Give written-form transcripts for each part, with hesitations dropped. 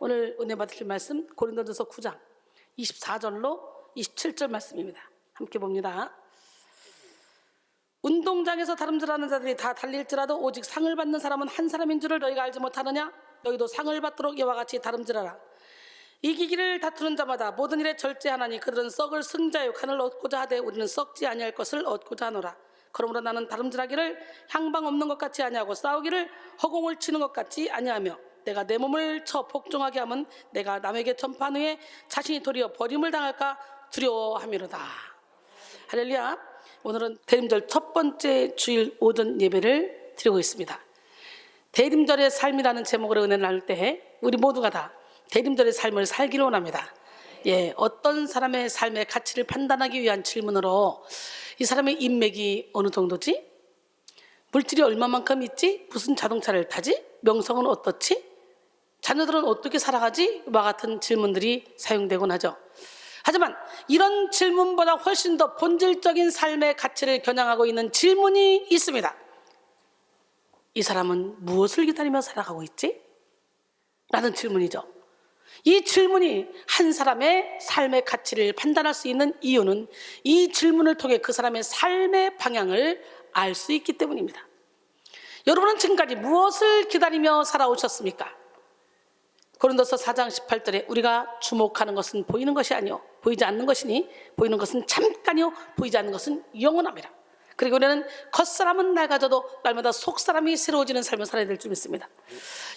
오늘 은혜 받으실 말씀 고린도전서 9장 24절로 27절 말씀입니다. 함께 봅니다. 운동장에서 다름질하는 자들이 다 달릴지라도 오직 상을 받는 사람은 한 사람인 줄을 너희가 알지 못하느냐? 너희도 상을 받도록 이와 같이 다름질하라. 이기기를 다투는 자마다 모든 일에 절제하나니 그들은 썩을 승자요 간을 얻고자 하되 우리는 썩지 아니할 것을 얻고자 하노라. 그러므로 나는 다름질하기를 향방 없는 것 같이 아니하고 싸우기를 허공을 치는 것 같이 아니하며 내가 내 몸을 쳐 복종하게 하면 내가 남에게 전파한 후에 자신이 도리어 버림을 당할까 두려워함이로다. 할렐루야. 오늘은 대림절 첫 번째 주일 오전 예배를 드리고 있습니다. 대림절의 삶이라는 제목으로 은혜를 나눌 때 우리 모두가 다 대림절의 삶을 살기를 원합니다. 어떤 사람의 삶의 가치를 판단하기 위한 질문으로 이 사람의 인맥이 어느 정도지? 물질이 얼마만큼 있지? 무슨 자동차를 타지? 명성은 어떻지? 자녀들은 어떻게 살아가지? 와 같은 질문들이 사용되곤 하죠. 하지만 이런 질문보다 훨씬 더 본질적인 삶의 가치를 겨냥하고 있는 질문이 있습니다. 이 사람은 무엇을 기다리며 살아가고 있지? 라는 질문이죠. 이 질문이 한 사람의 삶의 가치를 판단할 수 있는 이유는 이 질문을 통해 그 사람의 삶의 방향을 알 수 있기 때문입니다. 여러분은 지금까지 무엇을 기다리며 살아오셨습니까? 고린도서 4장 18절에 우리가 주목하는 것은 보이는 것이 아니요 보이지 않는 것이니 보이는 것은 잠깐이요 보이지 않는 것은 영원합니다. 그리고 우리는 겉사람은 낡아져도 날마다 속사람이 새로워지는 삶을 살아야 될 줄 믿습니다.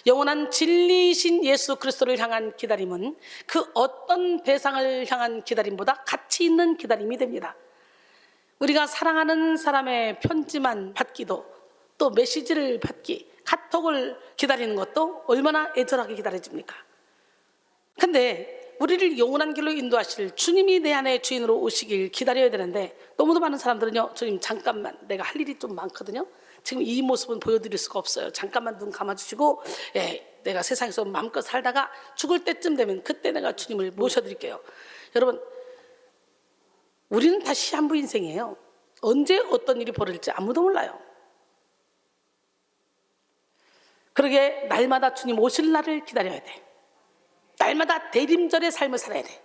영원한 진리이신 예수 그리스도를 향한 기다림은 그 어떤 대상을 향한 기다림보다 가치 있는 기다림이 됩니다. 우리가 사랑하는 사람의 편지만 받기도 또 메시지를 받기, 카톡을 기다리는 것도 얼마나 애절하게 기다려집니까? 근데 우리를 영원한 길로 인도하실 주님이 내 안에 주인으로 오시길 기다려야 되는데 너무도 많은 사람들은요, 주님 잠깐만, 내가 할 일이 좀 많거든요. 지금 이 모습은 보여드릴 수가 없어요. 잠깐만 눈 감아주시고 내가 세상에서 마음껏 살다가 죽을 때쯤 되면 그때 내가 주님을 모셔드릴게요. 여러분, 우리는 다 시한부 인생이에요. 언제 어떤 일이 벌어질지 아무도 몰라요. 그러게 날마다 주님 오실 날을 기다려야 돼. 날마다 대림절의 삶을 살아야 돼.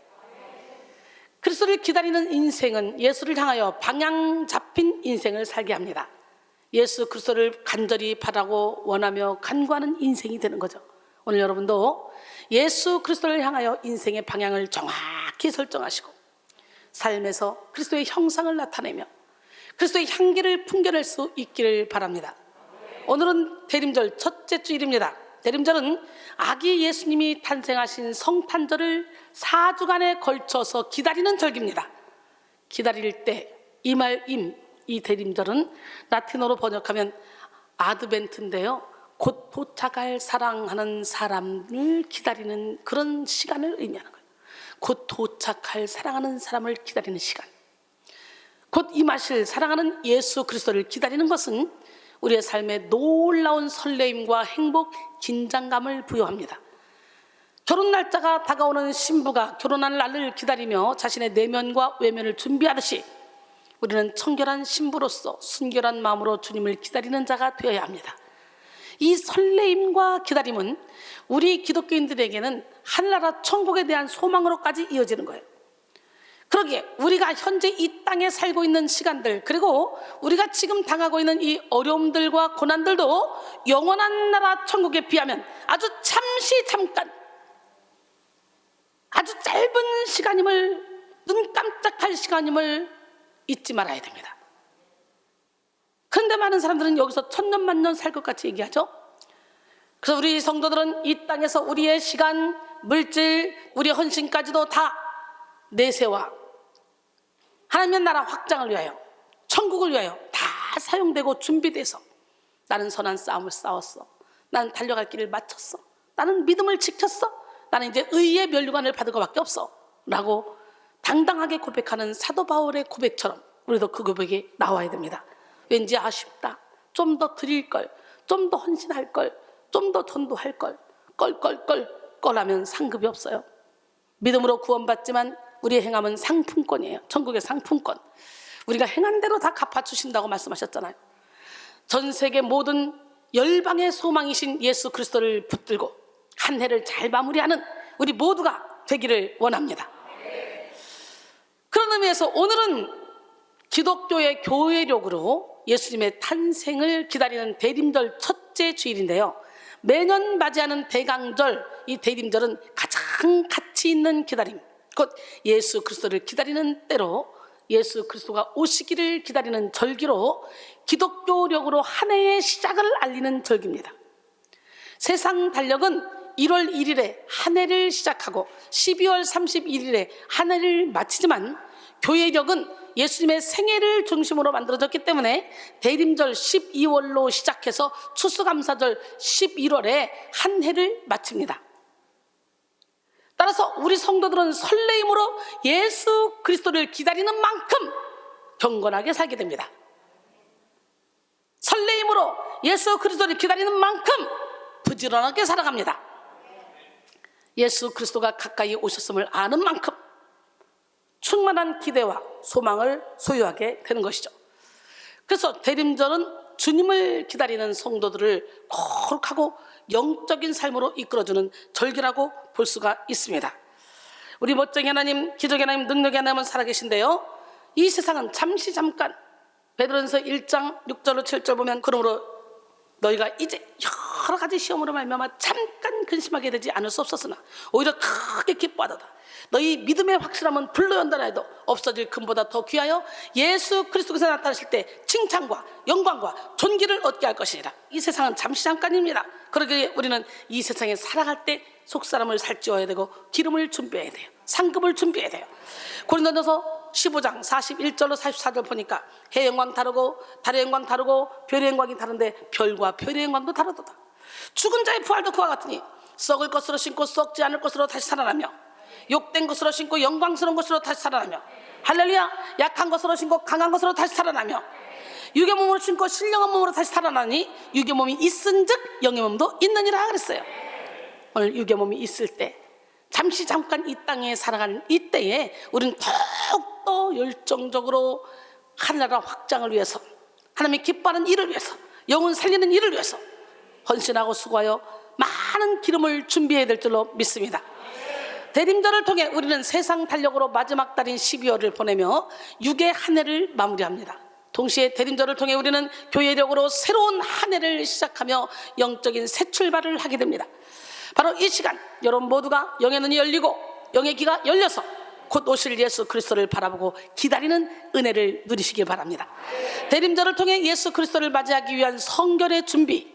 그리스도를 기다리는 인생은 예수를 향하여 방향 잡힌 인생을 살게 합니다. 예수 그리스도를 간절히 바라고 원하며 간구하는 인생이 되는 거죠. 오늘 여러분도 예수 그리스도를 향하여 인생의 방향을 정확히 설정하시고 삶에서 그리스도의 형상을 나타내며 그리스도의 향기를 풍겨낼 수 있기를 바랍니다. 오늘은 대림절 첫째 주일입니다. 대림절은 아기 예수님이 탄생하신 성탄절을 4주간에 걸쳐서 기다리는 절기입니다. 기다릴 때 이 대림절은 라틴어로 번역하면 아드벤트인데요, 곧 도착할 사랑하는 사람을 기다리는 그런 시간을 의미하는 거예요. 곧 도착할 사랑하는 사람을 기다리는 시간, 곧 임하실 사랑하는 예수 그리스도를 기다리는 것은 우리의 삶에 놀라운 설레임과 행복, 긴장감을 부여합니다. 결혼 날짜가 다가오는 신부가 결혼할 날을 기다리며 자신의 내면과 외면을 준비하듯이 우리는 청결한 신부로서 순결한 마음으로 주님을 기다리는 자가 되어야 합니다. 이 설레임과 기다림은 우리 기독교인들에게는 하늘나라 천국에 대한 소망으로까지 이어지는 거예요. 그러기에 우리가 현재 이 땅에 살고 있는 시간들, 그리고 우리가 지금 당하고 있는 이 어려움들과 고난들도 영원한 나라 천국에 비하면 아주 잠깐, 아주 짧은 시간임을, 눈 깜짝할 시간임을 잊지 말아야 됩니다. 그런데 많은 사람들은 여기서 천년 만년 살 것 같이 얘기하죠. 그래서 우리 성도들은 이 땅에서 우리의 시간, 물질, 우리의 헌신까지도 다 내세와 하나님의 나라 확장을 위하여, 천국을 위하여 다 사용되고 준비돼서 나는 선한 싸움을 싸웠어, 나는 달려갈 길을 마쳤어, 나는 믿음을 지켰어, 나는 이제 의의 면류관을 받을 것밖에 없어 라고 당당하게 고백하는 사도 바울의 고백처럼 우리도 그 고백이 나와야 됩니다. 왠지 아쉽다, 좀 더 드릴 걸, 좀 더 헌신할 걸, 좀 더 전도할 걸, 하면 상급이 없어요. 믿음으로 구원받지만 우리의 행함은 상품권이에요. 천국의 상품권. 우리가 행한 대로 다 갚아주신다고 말씀하셨잖아요. 전 세계 모든 열방의 소망이신 예수 그리스도를 붙들고 한 해를 잘 마무리하는 우리 모두가 되기를 원합니다. 그런 의미에서 오늘은 기독교의 교회력으로 예수님의 탄생을 기다리는 대림절 첫째 주일인데요, 매년 맞이하는 대강절, 이 대림절은 가장 가치 있는 기다림, 곧 예수 그리스도를 기다리는 때로 예수 그리스도가 오시기를 기다리는 절기로 기독교력으로 한 해의 시작을 알리는 절기입니다. 세상 달력은 1월 1일에 한 해를 시작하고 12월 31일에 한 해를 마치지만 교회력은 예수님의 생애를 중심으로 만들어졌기 때문에 대림절 12월로 시작해서 추수감사절 11월에 한 해를 마칩니다. 따라서 우리 성도들은 설레임으로 예수 그리스도를 기다리는 만큼 경건하게 살게 됩니다. 설레임으로 예수 그리스도를 기다리는 만큼 부지런하게 살아갑니다. 예수 그리스도가 가까이 오셨음을 아는 만큼 충만한 기대와 소망을 소유하게 되는 것이죠. 그래서 대림절은 주님을 기다리는 성도들을 거룩하고 영적인 삶으로 이끌어주는 절기라고 볼 수가 있습니다. 우리 멋쟁이 하나님, 기적의 하나님, 능력의 하나님은 살아계신데요, 이 세상은 잠깐, 베드로전서 1장 6절로 7절 보면, 그러므로 너희가 이제 여러 가지 시험으로 말미암아 잠깐 근심하게 되지 않을 수 없었으나 오히려 크게 기뻐하도다. 너희 믿음의 확실함은 불로 연단하여도 없어질 금보다 더 귀하여 예수 그리스도께서 나타나실 때 칭찬과 영광과 존귀를 얻게 할 것이니라. 이 세상은 잠깐입니다. 그러기에 우리는 이 세상에 살아갈 때 속사람을 살찌워야 되고 기름을 준비해야 돼요. 상급을 준비해야 돼요. 고린도전서 15장 41절로 44절 보니까 해의 영광 다르고 달의 영광 다르고 별의 영광이 다른데 별과 별의 영광도 다르도다. 죽은 자의 부활도 그와 같으니 썩을 것으로 신고 썩지 않을 것으로 다시 살아나며 욕된 것으로 신고 영광스러운 것으로 다시 살아나며, 할렐루야, 약한 것으로 신고 강한 것으로 다시 살아나며, 육의 몸으로 신고 신령한 몸으로 다시 살아나니 육의 몸이 있은즉 영의 몸도 있느니라 그랬어요. 오늘 육의 몸이 있을 때, 잠깐 이 땅에 살아가는 이때에 우리는 더욱더 열정적으로 하늘나라 확장을 위해서, 하나님이 기뻐하는 일을 위해서, 영혼 살리는 일을 위해서 헌신하고 수고하여 많은 기름을 준비해야 될 줄로 믿습니다. 대림절을 통해 우리는 세상 달력으로 마지막 달인 12월을 보내며 육의 한 해를 마무리합니다. 동시에 대림절을 통해 우리는 교회력으로 새로운 한 해를 시작하며 영적인 새 출발을 하게 됩니다. 바로 이 시간 여러분 모두가 영의 눈이 열리고 영의 귀가 열려서 곧 오실 예수 그리스도를 바라보고 기다리는 은혜를 누리시길 바랍니다. 대림절을 통해 예수 그리스도를 맞이하기 위한 성결의 준비,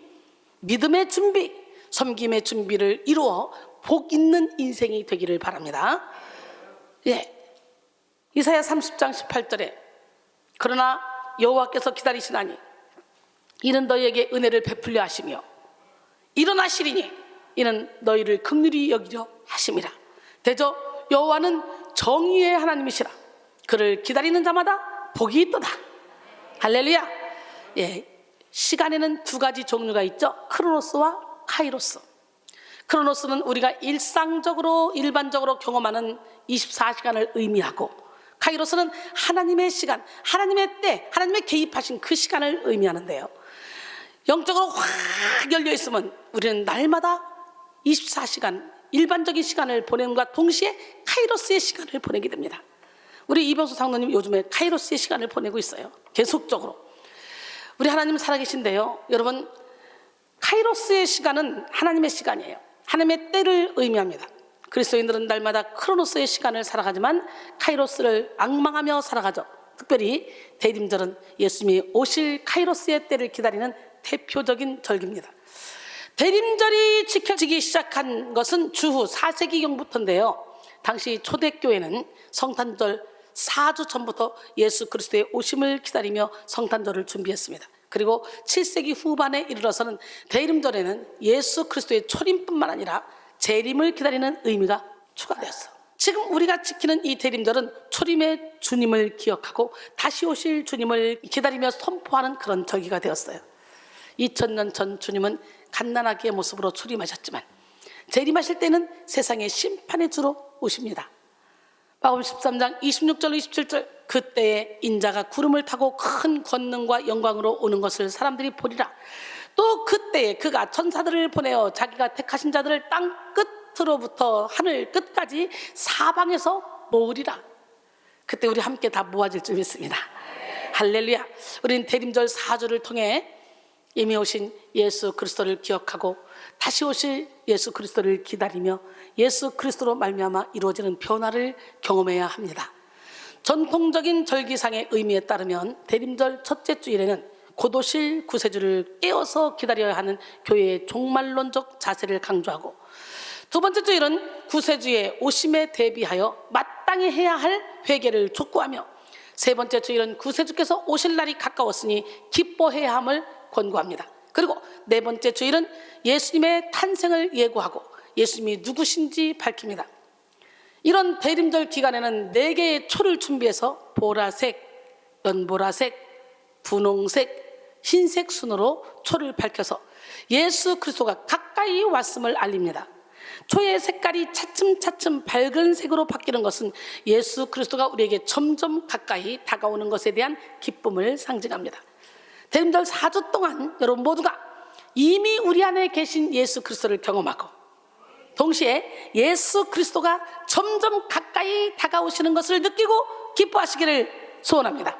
믿음의 준비, 섬김의 준비를 이루어 복 있는 인생이 되기를 바랍니다. 이사야 30장 18절에 그러나 여호와께서 기다리시나니 이는 너희에게 은혜를 베풀려 하시며 일어나시리니 이는 너희를 긍휼히 여기려 하심이라. 대저 여호와는 정의의 하나님이시라. 그를 기다리는 자마다 복이 있도다. 할렐루야. 시간에는 두 가지 종류가 있죠. 크로노스와 카이로스. 크로노스는 우리가 일반적으로 경험하는 24시간을 의미하고, 카이로스는 하나님의 시간, 하나님의 때, 하나님의 개입하신 그 시간을 의미하는데요, 영적으로 확 열려있으면 우리는 날마다 24시간 일반적인 시간을 보내는과 동시에 카이로스의 시간을 보내게 됩니다. 우리 이병수 장로님 요즘에 카이로스의 시간을 보내고 있어요. 계속적으로. 우리 하나님 살아계신데요, 여러분, 카이로스의 시간은 하나님의 시간이에요. 하나님의 때를 의미합니다. 그리스도인들은 날마다 크로노스의 시간을 살아가지만 카이로스를 앙망하며 살아가죠. 특별히 대림절은 예수님이 오실 카이로스의 때를 기다리는 대표적인 절기입니다. 대림절이 지켜지기 시작한 것은 주후 4세기경부터인데요, 당시 초대교회는 성탄절 4주 전부터 예수 그리스도의 오심을 기다리며 성탄절을 준비했습니다. 그리고 7세기 후반에 이르러서는 대림절에는 예수 그리스도의 초림뿐만 아니라 재림을 기다리는 의미가 추가되었어. 지금 우리가 지키는 이 대림절은 초림의 주님을 기억하고 다시 오실 주님을 기다리며 선포하는 그런 절기가 되었어요. 2000년 전 주님은 갓난아기의 모습으로 출임하셨지만 재림하실 때는 세상의 심판의 주로 오십니다. 마가복음 13장 26절로 27절, 그때에 인자가 구름을 타고 큰 권능과 영광으로 오는 것을 사람들이 보리라. 또 그때에 그가 천사들을 보내어 자기가 택하신 자들을 땅 끝으로부터 하늘 끝까지 사방에서 모으리라. 그때 우리 함께 다 모아질 줄 믿습니다. 할렐루야. 우리는 대림절 4주를 통해 이미 오신 예수 그리스도를 기억하고 다시 오실 예수 그리스도를 기다리며 예수 그리스도로 말미암아 이루어지는 변화를 경험해야 합니다. 전통적인 절기상의 의미에 따르면 대림절 첫째 주일에는 곧 오실 구세주를 깨어서 기다려야 하는 교회의 종말론적 자세를 강조하고, 두 번째 주일은 구세주의 오심에 대비하여 마땅히 해야 할 회개를 촉구하며, 세 번째 주일은 구세주께서 오실 날이 가까웠으니 기뻐해야 함을 권고합니다. 그리고 네 번째 주일은 예수님의 탄생을 예고하고 예수님이 누구신지 밝힙니다. 이런 대림절 기간에는 4개의 초를 준비해서 보라색, 연보라색, 분홍색, 흰색 순으로 초를 밝혀서 예수 그리스도가 가까이 왔음을 알립니다. 초의 색깔이 차츰차츰 밝은 색으로 바뀌는 것은 예수 그리스도가 우리에게 점점 가까이 다가오는 것에 대한 기쁨을 상징합니다. 대림절 4주 동안 여러분 모두가 이미 우리 안에 계신 예수 그리스도를 경험하고 동시에 예수 그리스도가 점점 가까이 다가오시는 것을 느끼고 기뻐하시기를 소원합니다.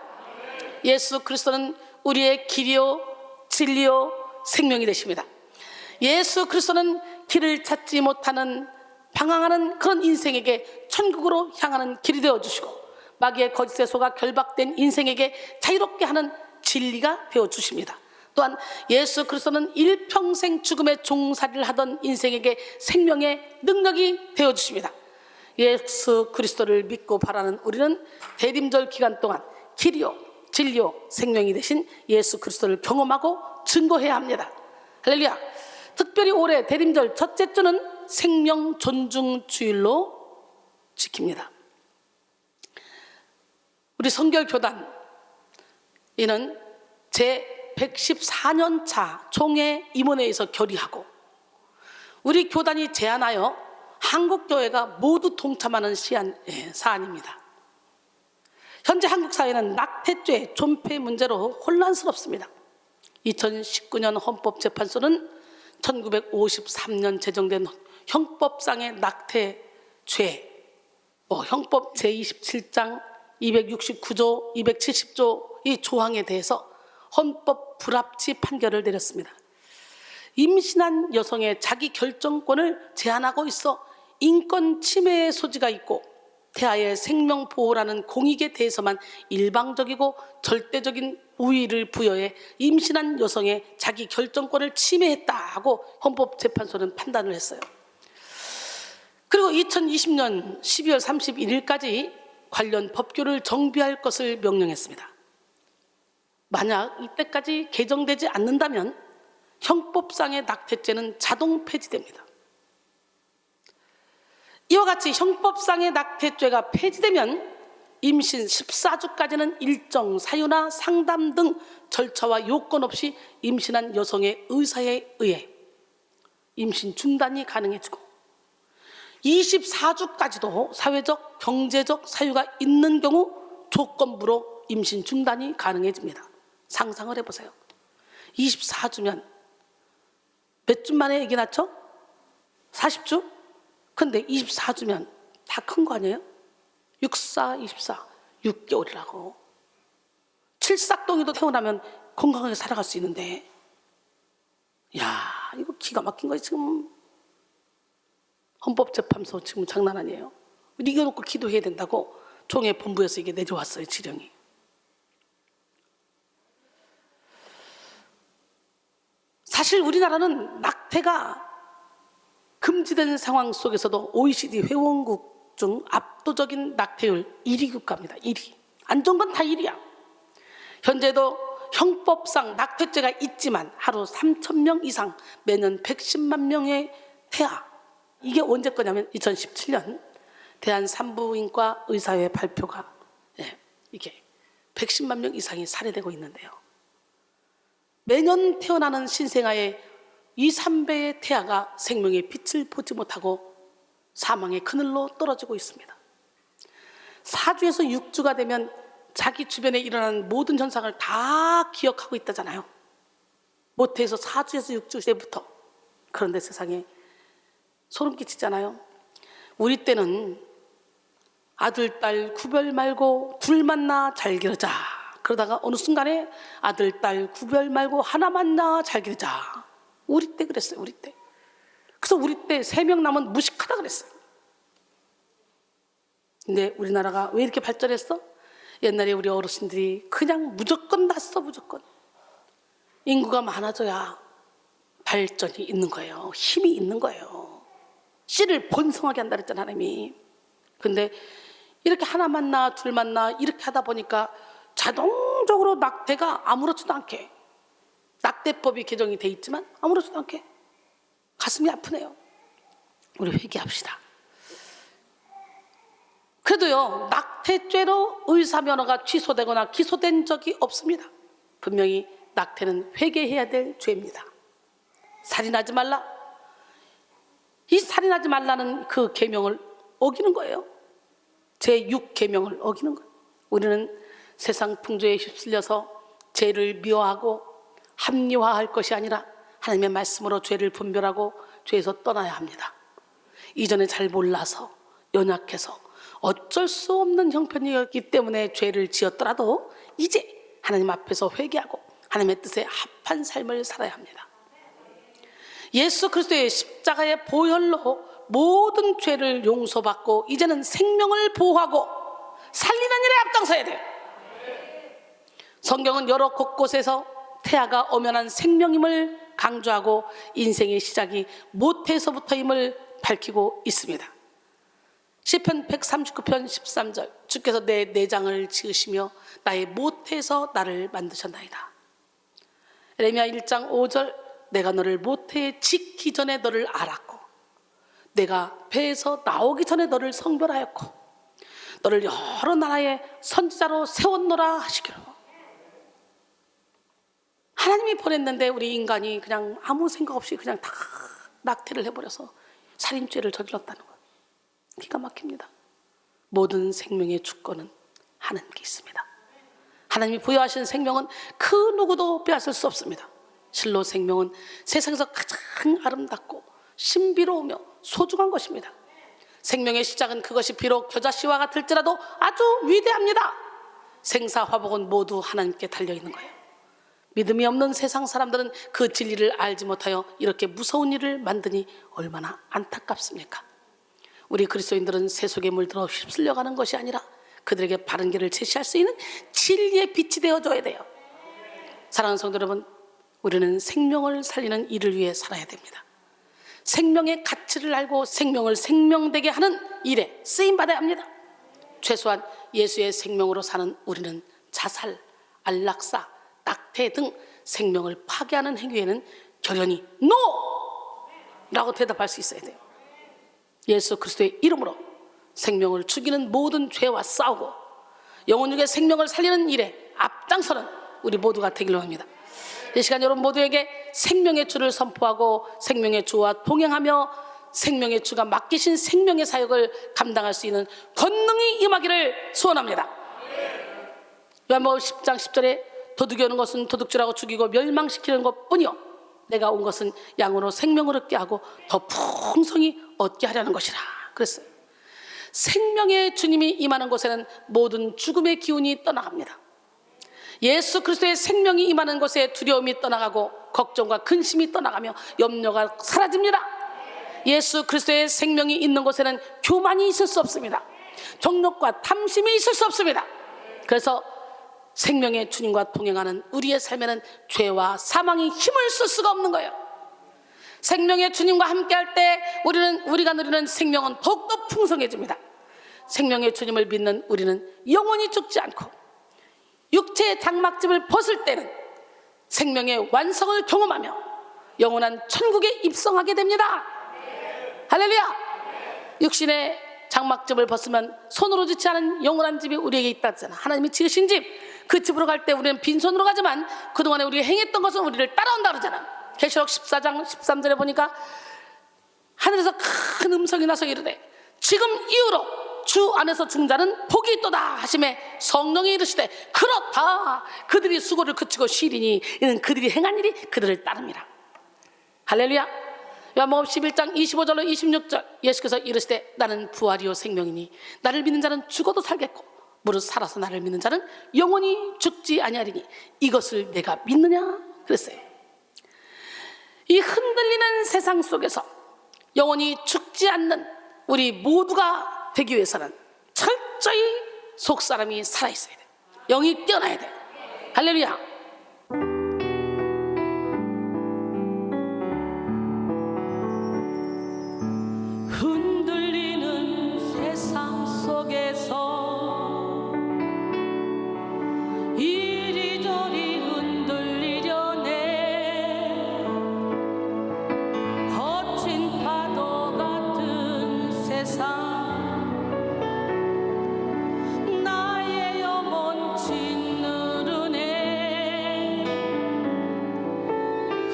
예수 그리스도는 우리의 길이요 진리요 생명이 되십니다. 예수 그리스도는 길을 찾지 못하는 방황하는 그런 인생에게 천국으로 향하는 길이 되어주시고, 마귀의 거짓에 속아 결박된 인생에게 자유롭게 하는 진리가 되어주십니다. 또한 예수 그리스도는 일평생 죽음의 종살이를 하던 인생에게 생명의 능력이 되어주십니다. 예수 그리스도를 믿고 바라는 우리는 대림절 기간 동안 길이요 진리요 생명이 되신 예수 그리스도를 경험하고 증거해야 합니다. 할렐루야. 특별히 올해 대림절 첫째 주는 생명 존중 주일로 지킵니다. 우리 성결교단 이는 제 114년 차 총회 임원회에서 결의하고 우리 교단이 제안하여 한국교회가 모두 동참하는 사안입니다. 현재 한국 사회는 낙태죄, 존폐 문제로 혼란스럽습니다. 2019년 헌법재판소는 1953년 제정된 형법상의 낙태죄, 형법 제27장 269조, 270조 이 조항에 대해서 헌법 불합치 판결을 내렸습니다. 임신한 여성의 자기 결정권을 제한하고 있어 인권 침해의 소지가 있고 태아의 생명 보호라는 공익에 대해서만 일방적이고 절대적인 우위를 부여해 임신한 여성의 자기 결정권을 침해했다고 헌법재판소는 판단을 했어요. 그리고 2020년 12월 31일까지 관련 법규를 정비할 것을 명령했습니다. 만약 이때까지 개정되지 않는다면 형법상의 낙태죄는 자동 폐지됩니다. 이와 같이 형법상의 낙태죄가 폐지되면 임신 14주까지는 일정 사유나 상담 등 절차와 요건 없이 임신한 여성의 의사에 의해 임신 중단이 가능해지고 24주까지도 사회적, 경제적 사유가 있는 경우 조건부로 임신 중단이 가능해집니다. 상상을 해보세요. 24주면 몇 주 만에 아기 낳죠? 40주? 근데 24주면 다 큰 거 아니에요? 64, 24, 6개월이라고. 칠삭동이도 태어나면 건강하게 살아갈 수 있는데, 야, 이거 기가 막힌 거예요. 지금 헌법재판소 지금 장난 아니에요. 이겨놓고 기도해야 된다고 총회 본부에서 이게 내려왔어요, 지령이. 사실 우리나라는 낙태가 금지된 상황 속에서도 OECD 회원국 중 압도적인 낙태율 1위 국가입니다. 1위. 안 좋은 건 다 1위야. 현재도 형법상 낙태죄가 있지만 하루 3,000명 이상, 매년 110만 명의 태아. 이게 언제 거냐면 2017년 대한산부인과 의사회 발표가 이게 110만 명 이상이 살해되고 있는데요. 매년 태어나는 신생아의 2, 3배의 태아가 생명의 빛을 보지 못하고 사망의 그늘로 떨어지고 있습니다. 4주에서 6주가 되면 자기 주변에 일어나는 모든 현상을 다 기억하고 있다잖아요. 모태에서 4주에서 6주 때부터. 그런데 세상에 소름 끼치잖아요. 우리 때는 아들, 딸 구별 말고 둘 만나 잘 기르자. 그러다가 어느 순간에 아들, 딸 구별 말고 하나 만나 잘 기르자. 우리 때 그랬어요. 우리 때. 그래서 우리 때 3명 남은 무식하다 그랬어요. 근데 우리나라가 왜 이렇게 발전했어? 옛날에 우리 어르신들이 그냥 무조건 낳았어. 무조건. 인구가 많아져야 발전이 있는 거예요. 힘이 있는 거예요. 씨를 번성하게 한다 그랬잖아, 하나님이. 근데 이렇게 하나만 낳아 둘만 낳아 이렇게 하다 보니까 자동적으로 낙태가 아무렇지도 않게, 낙태법이 개정이 돼 있지만 아무렇지도 않게 가슴이 아프네요. 우리 회개합시다. 그래도요, 낙태죄로 의사면허가 취소되거나 기소된 적이 없습니다. 분명히 낙태는 회개해야 될 죄입니다. 살인하지 말라. 이 살인하지 말라는 그 계명을 어기는 거예요. 제6계명을 어기는 거예요. 우리는 세상 풍조에 휩쓸려서 죄를 미워하고 합리화할 것이 아니라 하나님의 말씀으로 죄를 분별하고 죄에서 떠나야 합니다. 이전에 잘 몰라서 연약해서 어쩔 수 없는 형편이었기 때문에 죄를 지었더라도 이제 하나님 앞에서 회개하고 하나님의 뜻에 합한 삶을 살아야 합니다. 예수 그리스도의 십자가의 보혈로 모든 죄를 용서받고 이제는 생명을 보호하고 살리는 일에 앞장서야 돼요. 성경은 여러 곳곳에서 태아가 엄연한 생명임을 강조하고 인생의 시작이 모태에서부터임을 밝히고 있습니다. 시편 139편 13절, 주께서 내 내장을 지으시며 나의 모태에서 나를 만드셨나이다. 에레미야 1장 5절, 내가 너를 모태에 짓기 전에 너를 알았고 내가 배에서 나오기 전에 너를 성별하였고 너를 여러 나라의 선지자로 세웠노라 하시기로. 하나님이 보냈는데 우리 인간이 그냥 아무 생각 없이 그냥 다 낙태를 해버려서 살인죄를 저질렀다는 것. 기가 막힙니다. 모든 생명의 주권은 하나님께 있습니다. 하나님이 부여하신 생명은 그 누구도 빼앗을 수 없습니다. 실로 생명은 세상에서 가장 아름답고 신비로우며 소중한 것입니다. 생명의 시작은 그것이 비록 겨자씨와 같을지라도 아주 위대합니다. 생사화복은 모두 하나님께 달려있는 거예요. 믿음이 없는 세상 사람들은 그 진리를 알지 못하여 이렇게 무서운 일을 만드니 얼마나 안타깝습니까? 우리 그리스도인들은 세속에 물들어 휩쓸려가는 것이 아니라 그들에게 바른 길을 제시할 수 있는 진리의 빛이 되어줘야 돼요. 사랑하는 성도 여러분, 우리는 생명을 살리는 일을 위해 살아야 됩니다. 생명의 가치를 알고 생명을 생명되게 하는 일에 쓰임받아야 합니다. 최소한 예수의 생명으로 사는 우리는 자살, 안락사, 낙태 등 생명을 파괴하는 행위에는 결연히 NO라고 대답할 수 있어야 돼요. 예수 그리스도의 이름으로 생명을 죽이는 모든 죄와 싸우고 영혼육의 생명을 살리는 일에 앞장서는 우리 모두가 되기를 합니다. 이 시간 여러분 모두에게 생명의 주를 선포하고 생명의 주와 동행하며 생명의 주가 맡기신 생명의 사역을 감당할 수 있는 권능이 임하기를 소원합니다. 요한복음 10장 10절에 도둑이 오는 것은 도둑질하고 죽이고 멸망시키는 것뿐이요 내가 온 것은 양으로 생명을 얻게 하고 더 풍성히 얻게 하려는 것이라 그랬어요. 생명의 주님이 임하는 곳에는 모든 죽음의 기운이 떠나갑니다. 예수 그리스도의 생명이 임하는 곳에 두려움이 떠나가고 걱정과 근심이 떠나가며 염려가 사라집니다. 예수 그리스도의 생명이 있는 곳에는 교만이 있을 수 없습니다. 정욕과 탐심이 있을 수 없습니다. 그래서 생명의 주님과 동행하는 우리의 삶에는 죄와 사망이 힘을 쓸 수가 없는 거예요. 생명의 주님과 함께할 때 우리가 누리는 생명은 더욱더 풍성해집니다. 생명의 주님을 믿는 우리는 영원히 죽지 않고 육체의 장막집을 벗을 때는 생명의 완성을 경험하며 영원한 천국에 입성하게 됩니다. 할렐루야. 육신의 장막집을 벗으면 손으로 짓지 않은 영원한 집이 우리에게 있다잖아. 하나님이 지으신 집, 그 집으로 갈 때 우리는 빈손으로 가지만 그동안에 우리가 행했던 것은 우리를 따라온다 그러잖아. 계시록 14장 13절에 보니까 하늘에서 큰 음성이 나서 이르되 지금 이후로 주 안에서 죽는 자는 복이 있도다 하심에 성령이 이르시되 그렇다. 그들이 수고를 그치고 쉬리니 이는 그들이 행한 일이 그들을 따릅니다. 할렐루야. 요한복음 11장 25절로 26절 예수께서 이르시되 나는 부활이요 생명이니 나를 믿는 자는 죽어도 살겠고 무릇 살아서 나를 믿는 자는 영원히 죽지 아니하리니 이것을 내가 믿느냐 그랬어요. 이 흔들리는 세상 속에서 영원히 죽지 않는 우리 모두가 되기 위해서는 철저히 속사람이 살아있어야 돼. 영이 뛰어나야 돼. 할렐루야. 흔들리는 세상 속에서 이리저리 흔들리려네. 거친 파도 같은 세상 나의 영혼 짓누르네.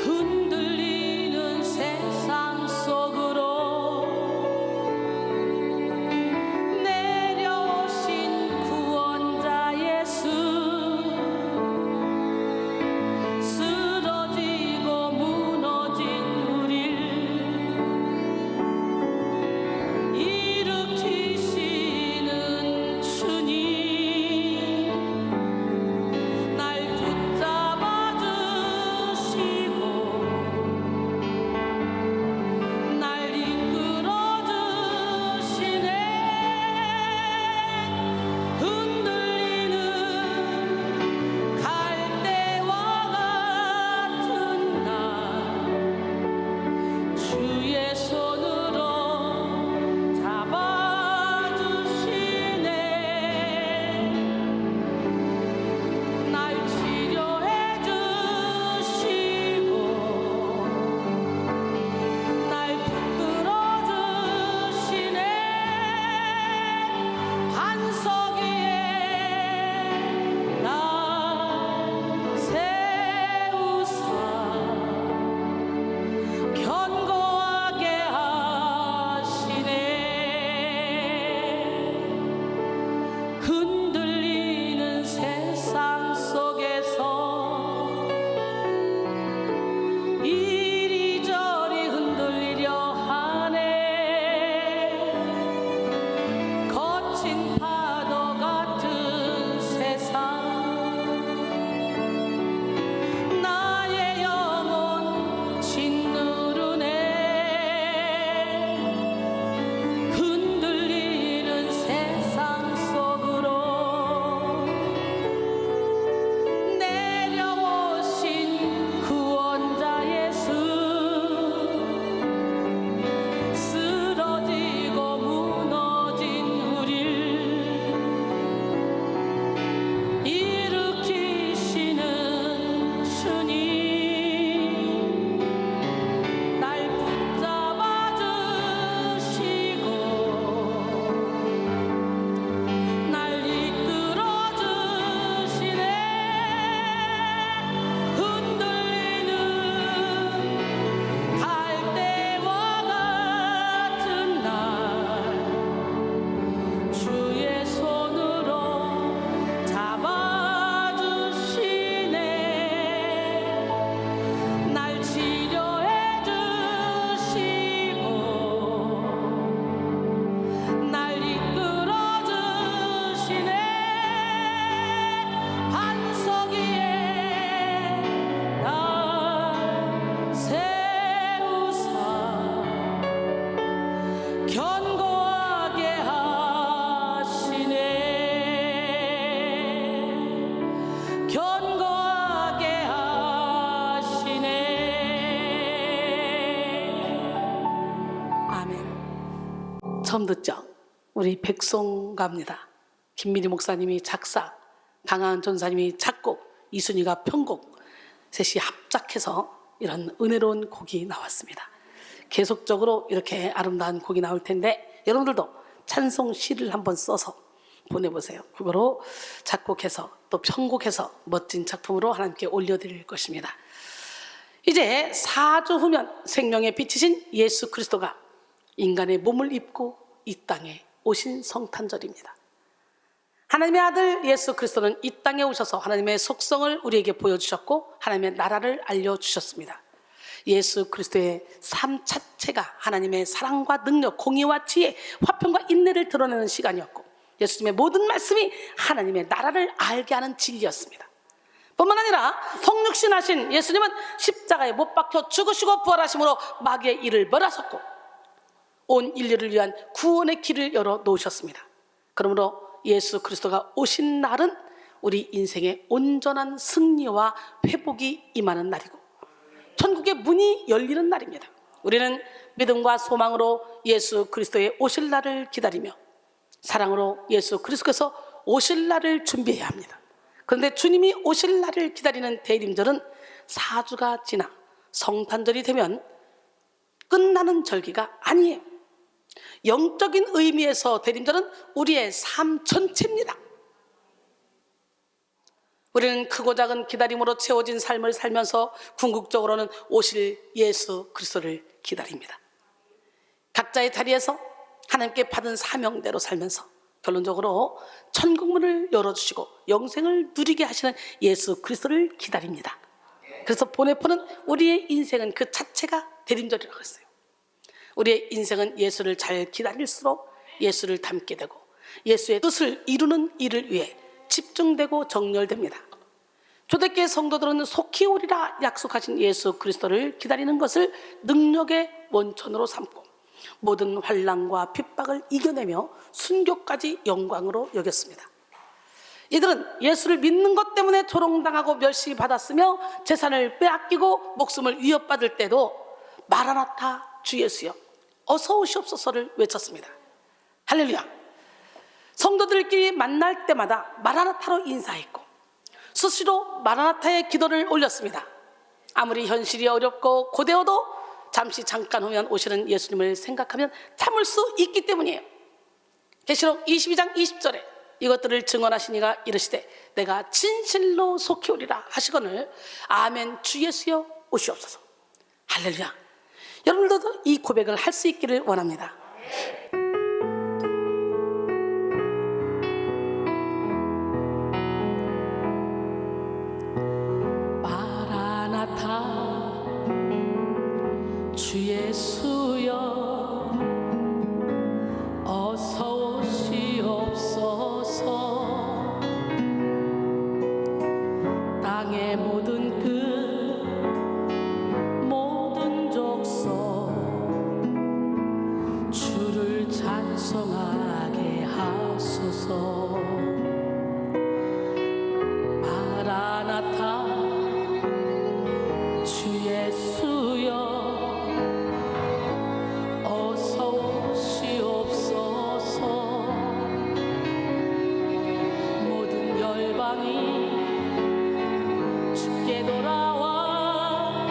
흔들리는 세상 속으로 내려오신 구원자 예수. 쓰러지고 무너진 우릴 일으키시는 주님. 날 붙잡아 주시고 날 이끌어 주시네. 흔들리는 갈대와 같은 날 주의 손으로 잡아주시네. 날 치료해 주시고 날 붙들어 주시네. 반석 위에 날 세우사 견고하게 하시네. 흔들리는 세상 속에서 이리저리 흔들리려 하네. 거친 파도 같은 세상 나의 영혼 짓누르네. 흔들리는 세상 속으로 내려오신 구원자 예수. 쓰러지고 무너진 우릴 일으키시는 주님. 날 붙잡아 주시고 날 이끌어 주시네. 흔들리는 갈대와 같은 날 주의 손으로 잡아주시네. 날 치료해 주시고 날 이끌어 주시네. 반석 위에 날 세우사 견고하게 하시네. 견고하게 하시네. 아멘. 처음 듣죠? 우리 백송가입니다. 김미리 목사님이 작사, 강하은 전사님이 작곡, 이순희가 편곡, 셋이 합작해서 이런 은혜로운 곡이 나왔습니다. 계속적으로 이렇게 아름다운 곡이 나올 텐데 여러분들도 찬송 시를 한번 써서 보내보세요. 그거로 작곡해서 또 편곡해서 멋진 작품으로 하나님께 올려드릴 것입니다. 이제 4주 후면 생명의 빛이신 예수 그리스도가 인간의 몸을 입고 이 땅에 오신 성탄절입니다. 하나님의 아들 예수 그리스도는 이 땅에 오셔서 하나님의 속성을 우리에게 보여주셨고 하나님의 나라를 알려주셨습니다. 예수 그리스도의 삶 자체가 하나님의 사랑과 능력, 공의와 지혜, 화평과 인내를 드러내는 시간이었고 예수님의 모든 말씀이 하나님의 나라를 알게 하는 진리였습니다. 뿐만 아니라 성육신하신 예수님은 십자가에 못 박혀 죽으시고 부활하심으로 마귀의 일을 멸하셨고 온 인류를 위한 구원의 길을 열어 놓으셨습니다. 그러므로 예수 그리스도가 오신 날은 우리 인생의 온전한 승리와 회복이 임하는 날이고 천국의 문이 열리는 날입니다. 우리는 믿음과 소망으로 예수 그리스도의 오실 날을 기다리며 사랑으로 예수 그리스도께서 오실 날을 준비해야 합니다. 그런데 주님이 오실 날을 기다리는 대림절은 4주가 지나 성탄절이 되면 끝나는 절기가 아니에요. 영적인 의미에서 대림절은 우리의 삶 전체입니다. 우리는 크고 작은 기다림으로 채워진 삶을 살면서 궁극적으로는 오실 예수 그리스도를 기다립니다. 각자의 자리에서 하나님께 받은 사명대로 살면서 결론적으로 천국문을 열어주시고 영생을 누리게 하시는 예수 그리스도를 기다립니다. 그래서 보네포는 우리의 인생은 그 자체가 대림절이라고 했어요. 우리의 인생은 예수를 잘 기다릴수록 예수를 닮게 되고 예수의 뜻을 이루는 일을 위해 집중되고 정렬됩니다. 초대교회 성도들은 속히 오리라 약속하신 예수 그리스도를 기다리는 것을 능력의 원천으로 삼고 모든 환난과 핍박을 이겨내며 순교까지 영광으로 여겼습니다. 이들은 예수를 믿는 것 때문에 조롱당하고 멸시받았으며 재산을 빼앗기고 목숨을 위협받을 때도 마라나타 주 예수여 어서 오시옵소서를 외쳤습니다. 할렐루야. 성도들끼리 만날 때마다 마라나타로 인사했고 수시로 마라나타의 기도를 올렸습니다. 아무리 현실이 어렵고 고되어도 잠시 잠깐 후면 오시는 예수님을 생각하면 참을 수 있기 때문이에요. 계시록 22장 20절에 이것들을 증언하시니가 이르시되 내가 진실로 속히 오리라 하시거늘 아멘 주 예수여 오시옵소서. 할렐루야. 여러분들도 이 고백을 할 수 있기를 원합니다. 마라나타 주 예수여 어서 오시옵소서. 땅의 모든 모든 족속 주를 찬송하게 하소서. 마라나타 주 예수여 어서 오시옵소서. 모든 열방이 주께 돌아와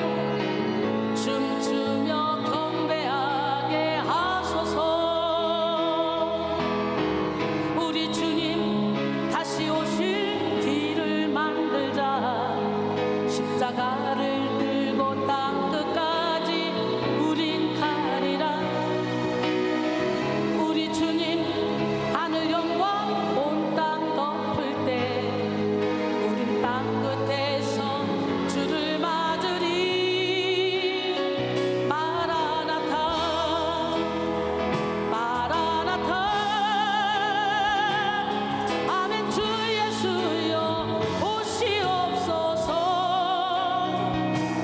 춤추며 경배하게 하소서. 우리 주님 다시 오실 길을 만들자. 십자가를 들고 땅 끝까지 우린 가리라. 우리 주님 하늘 영광 온 땅 덮을 때 우린 땅 끝에서 주를 맞으리. 마라나타 마라나타 아멘 주 예수여 오시옵소서.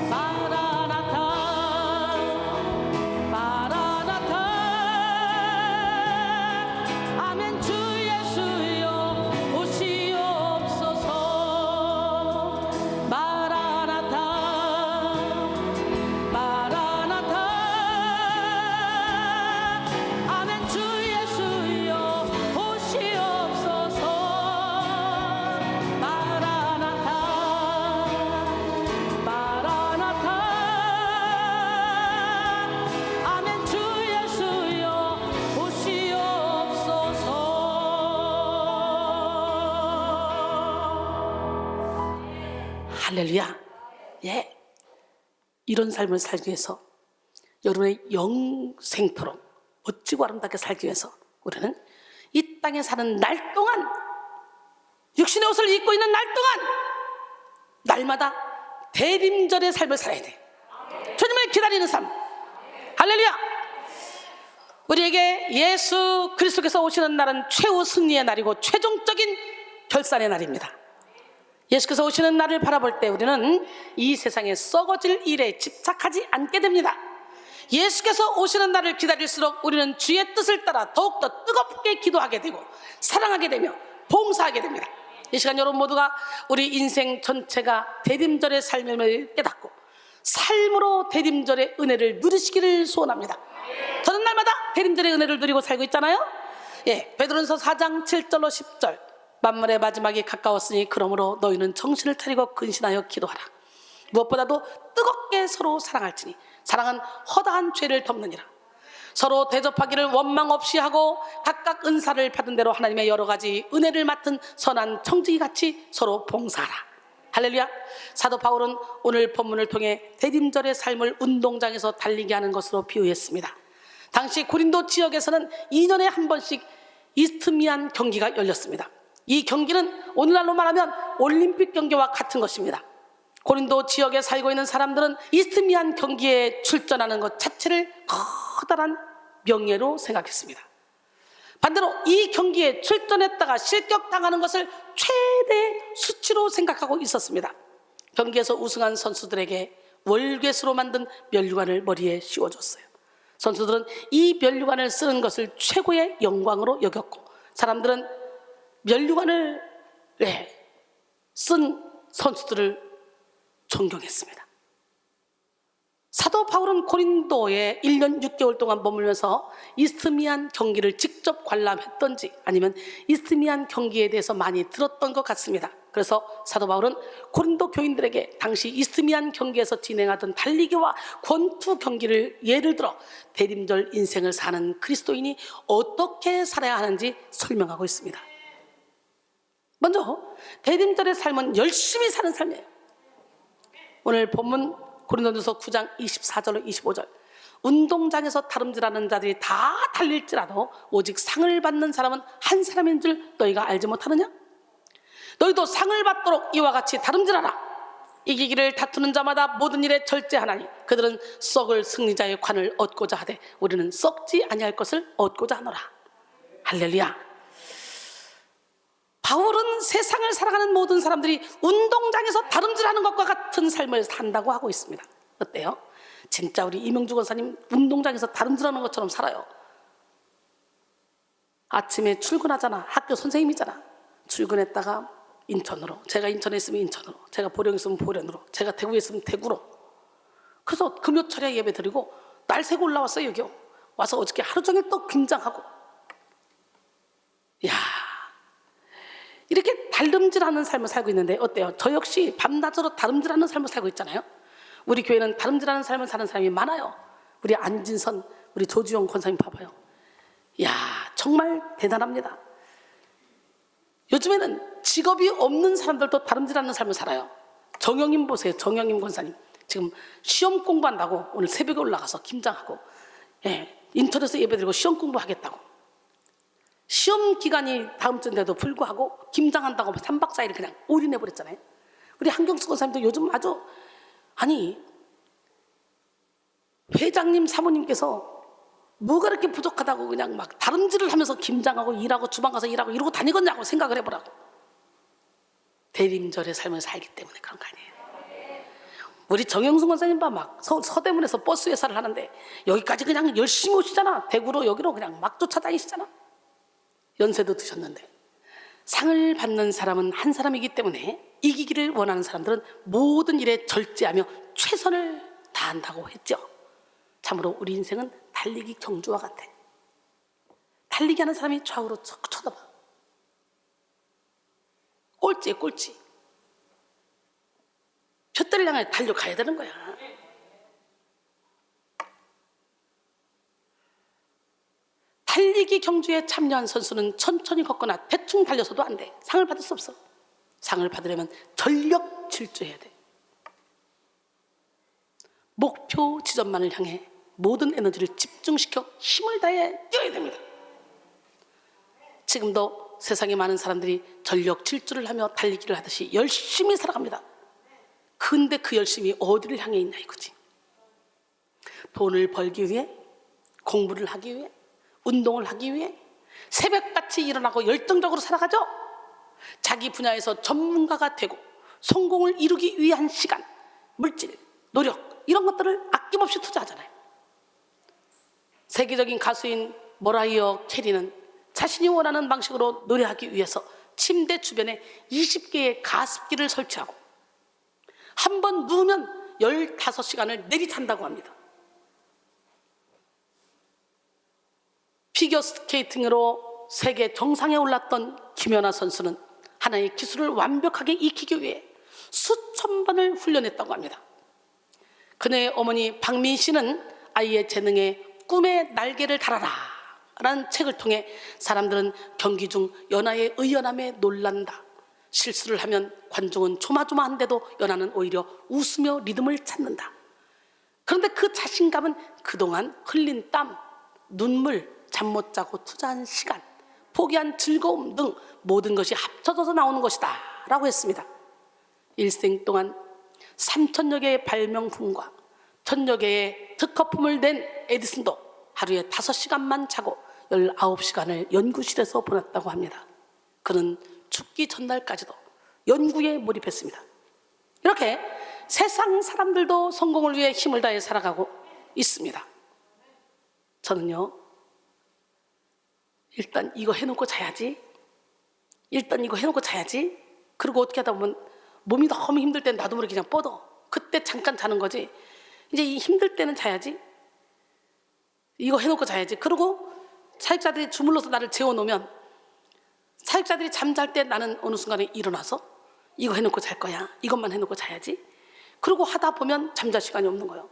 마라나타 마라나타 아멘 주 예수여 오시옵소서. 마라나타 마라나타 아멘 주 예수여 오시옵소서. 마라나타 마라나타 아멘 주 예수여 오시옵소서. 할렐루야. 예, 이런 삶을 살기 위해서 여러분의 영생토록 멋지고 아름답게 살기 위해서 우리는 이 땅에 사는 날 동안, 육신의 옷을 입고 있는 날 동안 날마다 대림절의 삶을 살아야 돼. 주님을 기다리는 삶. 할렐루야. 우리에게 예수 그리스도께서 오시는 날은 최후 승리의 날이고 최종적인 결산의 날입니다. 예수께서 오시는 날을 바라볼 때 우리는 이 세상에 썩어질 일에 집착하지 않게 됩니다. 예수께서 오시는 날을 기다릴수록 우리는 주의 뜻을 따라 더욱더 뜨겁게 기도하게 되고 사랑하게 되며 봉사하게 됩니다. 이 시간 여러분 모두가 우리 인생 전체가 대림절의 삶임을 깨닫고 삶으로 대림절의 은혜를 누리시기를 소원합니다. 저는 날마다 대림절의 은혜를 누리고 살고 있잖아요. 베드로전서 4장 7절로 10절, 만물의 마지막이 가까웠으니 그러므로 너희는 정신을 차리고 근신하여 기도하라. 무엇보다도 뜨겁게 서로 사랑할지니 사랑은 허다한 죄를 덮느니라. 서로 대접하기를 원망 없이 하고 각각 은사를 받은 대로 하나님의 여러 가지 은혜를 맡은 선한 청지기 같이 서로 봉사하라. 할렐루야. 사도 바울은 오늘 본문을 통해 대림절의 삶을 운동장에서 달리게 하는 것으로 비유했습니다. 당시 고린도 지역에서는 2년에 한 번씩 이스트미안 경기가 열렸습니다. 이 경기는 오늘날로 말하면 올림픽 경기와 같은 것입니다. 고린도 지역에 살고 있는 사람들은 이스트미안 경기에 출전하는 것 자체를 커다란 명예로 생각했습니다. 반대로 이 경기에 출전했다가 실격당하는 것을 최대 수치로 생각하고 있었습니다. 경기에서 우승한 선수들에게 월괴수로 만든 면류관을 머리에 씌워줬어요. 선수들은 이 면류관을 쓰는 것을 최고의 영광으로 여겼고 사람들은 면류관을 쓴 선수들을 존경했습니다. 사도 바울은 고린도에 1년 6개월 동안 머물면서 이스트미안 경기를 직접 관람했던지 아니면 이스트미안 경기에 대해서 많이 들었던 것 같습니다. 그래서 사도 바울은 고린도 교인들에게 당시 이스트미안 경기에서 진행하던 달리기와 권투 경기를 예를 들어 대림절 인생을 사는 그리스도인이 어떻게 살아야 하는지 설명하고 있습니다. 먼저 대림절의 삶은 열심히 사는 삶이에요. 오늘 본문 고린도전서 9장 24절로 25절, 운동장에서 다름질하는 자들이 다 달릴지라도 오직 상을 받는 사람은 한 사람인 줄 너희가 알지 못하느냐? 너희도 상을 받도록 이와 같이 다름질하라. 이기기를 다투는 자마다 모든 일에 절제하나니 그들은 썩을 승리자의 관을 얻고자 하되 우리는 썩지 아니할 것을 얻고자 하노라. 할렐루야. 바울은 세상을 살아가는 모든 사람들이 운동장에서 다름질하는 것과 같은 삶을 산다고 하고 있습니다. 어때요? 진짜 우리 이명주 권사님 운동장에서 다름질하는 것처럼 살아요. 아침에 출근하잖아. 학교 선생님이잖아. 출근했다가 인천으로, 제가 인천에 있으면 인천으로, 제가 보령에 있으면 보령으로, 제가 대구에 있으면 대구로. 그래서 금요철에 예배 드리고 날 새고 올라왔어요. 여기요. 와서 어저께 하루 종일 또 김장하고. 이야, 이렇게 다름질하는 삶을 살고 있는데 어때요? 저 역시 밤낮으로 다름질하는 삶을 살고 있잖아요. 우리 교회는 다름질하는 삶을 사는 사람이 많아요. 우리 안진선, 우리 조주영 권사님 봐봐요. 이야, 정말 대단합니다. 요즘에는 직업이 없는 사람들도 다름질하는 삶을 살아요. 정영임 보세요. 정영임 권사님 지금 시험 공부한다고 오늘 새벽에 올라가서 김장하고, 인터넷에서 예배드리고 시험 공부하겠다고. 시험 기간이 다음 주인데도 불구하고 김장한다고 3박 4일 그냥 올인해버렸잖아요. 우리 한경수 권사님도 요즘 아주, 아니 회장님 사모님께서 뭐가 그렇게 부족하다고 그냥 막 다름질을 하면서 김장하고 일하고 주방 가서 일하고 이러고 다니겠냐고 생각을 해보라고. 대림절의 삶을 살기 때문에 그런 거 아니에요. 우리 정영순 권사님 봐, 막 서대문에서 버스 회사를 하는데 여기까지 그냥 열심히 오시잖아. 대구로 여기로 그냥 막 쫓아다니시잖아. 연세도 드셨는데. 상을 받는 사람은 한 사람이기 때문에 이기기를 원하는 사람들은 모든 일에 절제하며 최선을 다한다고 했죠. 참으로 우리 인생은 달리기 경주와 같아. 달리기 하는 사람이 좌우로 척 쳐다봐. 꼴찌에 꼴찌. 표대를 향해 달려가야 되는 거야. 달리기 경주에 참여한 선수는 천천히 걷거나 대충 달려서도 안 돼. 상을 받을 수 없어. 상을 받으려면 전력 질주해야 돼. 목표 지점만을 향해 모든 에너지를 집중시켜 힘을 다해 뛰어야 됩니다. 지금도 세상에 많은 사람들이 전력 질주를 하며 달리기를 하듯이 열심히 살아갑니다. 근데 그 열심이 어디를 향해 있나 이거지. 돈을 벌기 위해, 공부를 하기 위해, 운동을 하기 위해 새벽같이 일어나고 열정적으로 살아가죠. 자기 분야에서 전문가가 되고 성공을 이루기 위한 시간, 물질, 노력 이런 것들을 아낌없이 투자하잖아요. 세계적인 가수인 머라이어 캐리는 자신이 원하는 방식으로 노래하기 위해서 침대 주변에 20개의 가습기를 설치하고 한 번 누우면 15시간을 내리찬다고 합니다. 피겨스케이팅으로 세계 정상에 올랐던 김연아 선수는 하나의 기술을 완벽하게 익히기 위해 수천 번을 훈련했다고 합니다. 그녀의 어머니 박민 씨는 아이의 재능에 꿈의 날개를 달아라 라는 책을 통해 사람들은 경기 중 연아의 의연함에 놀란다. 실수를 하면 관중은 조마조마한데도 연아는 오히려 웃으며 리듬을 찾는다. 그런데 그 자신감은 그동안 흘린 땀, 눈물, 잠 못 자고 투자한 시간, 포기한 즐거움 등 모든 것이 합쳐져서 나오는 것이다 라고 했습니다. 일생 동안 3,000여 개의 발명품과 1,000여 개의 특허품을 낸 에디슨도 하루에 5시간만 자고 19시간을 연구실에서 보냈다고 합니다. 그는 죽기 전날까지도 연구에 몰입했습니다. 이렇게 세상 사람들도 성공을 위해 힘을 다해 살아가고 있습니다. 저는요, 일단 이거 해놓고 자야지. 그리고 어떻게 하다 보면 몸이 너무 힘들 땐 나도 모르게 그냥 뻗어. 그때 잠깐 자는 거지. 이제 이 힘들 때는 자야지. 이거 해놓고 자야지. 그리고 사역자들이 주물러서 나를 재워놓으면 사역자들이 잠잘 때 나는 어느 순간에 일어나서 이거 해놓고 잘 거야. 이것만 해놓고 자야지. 그러고 하다 보면 잠잘 시간이 없는 거예요.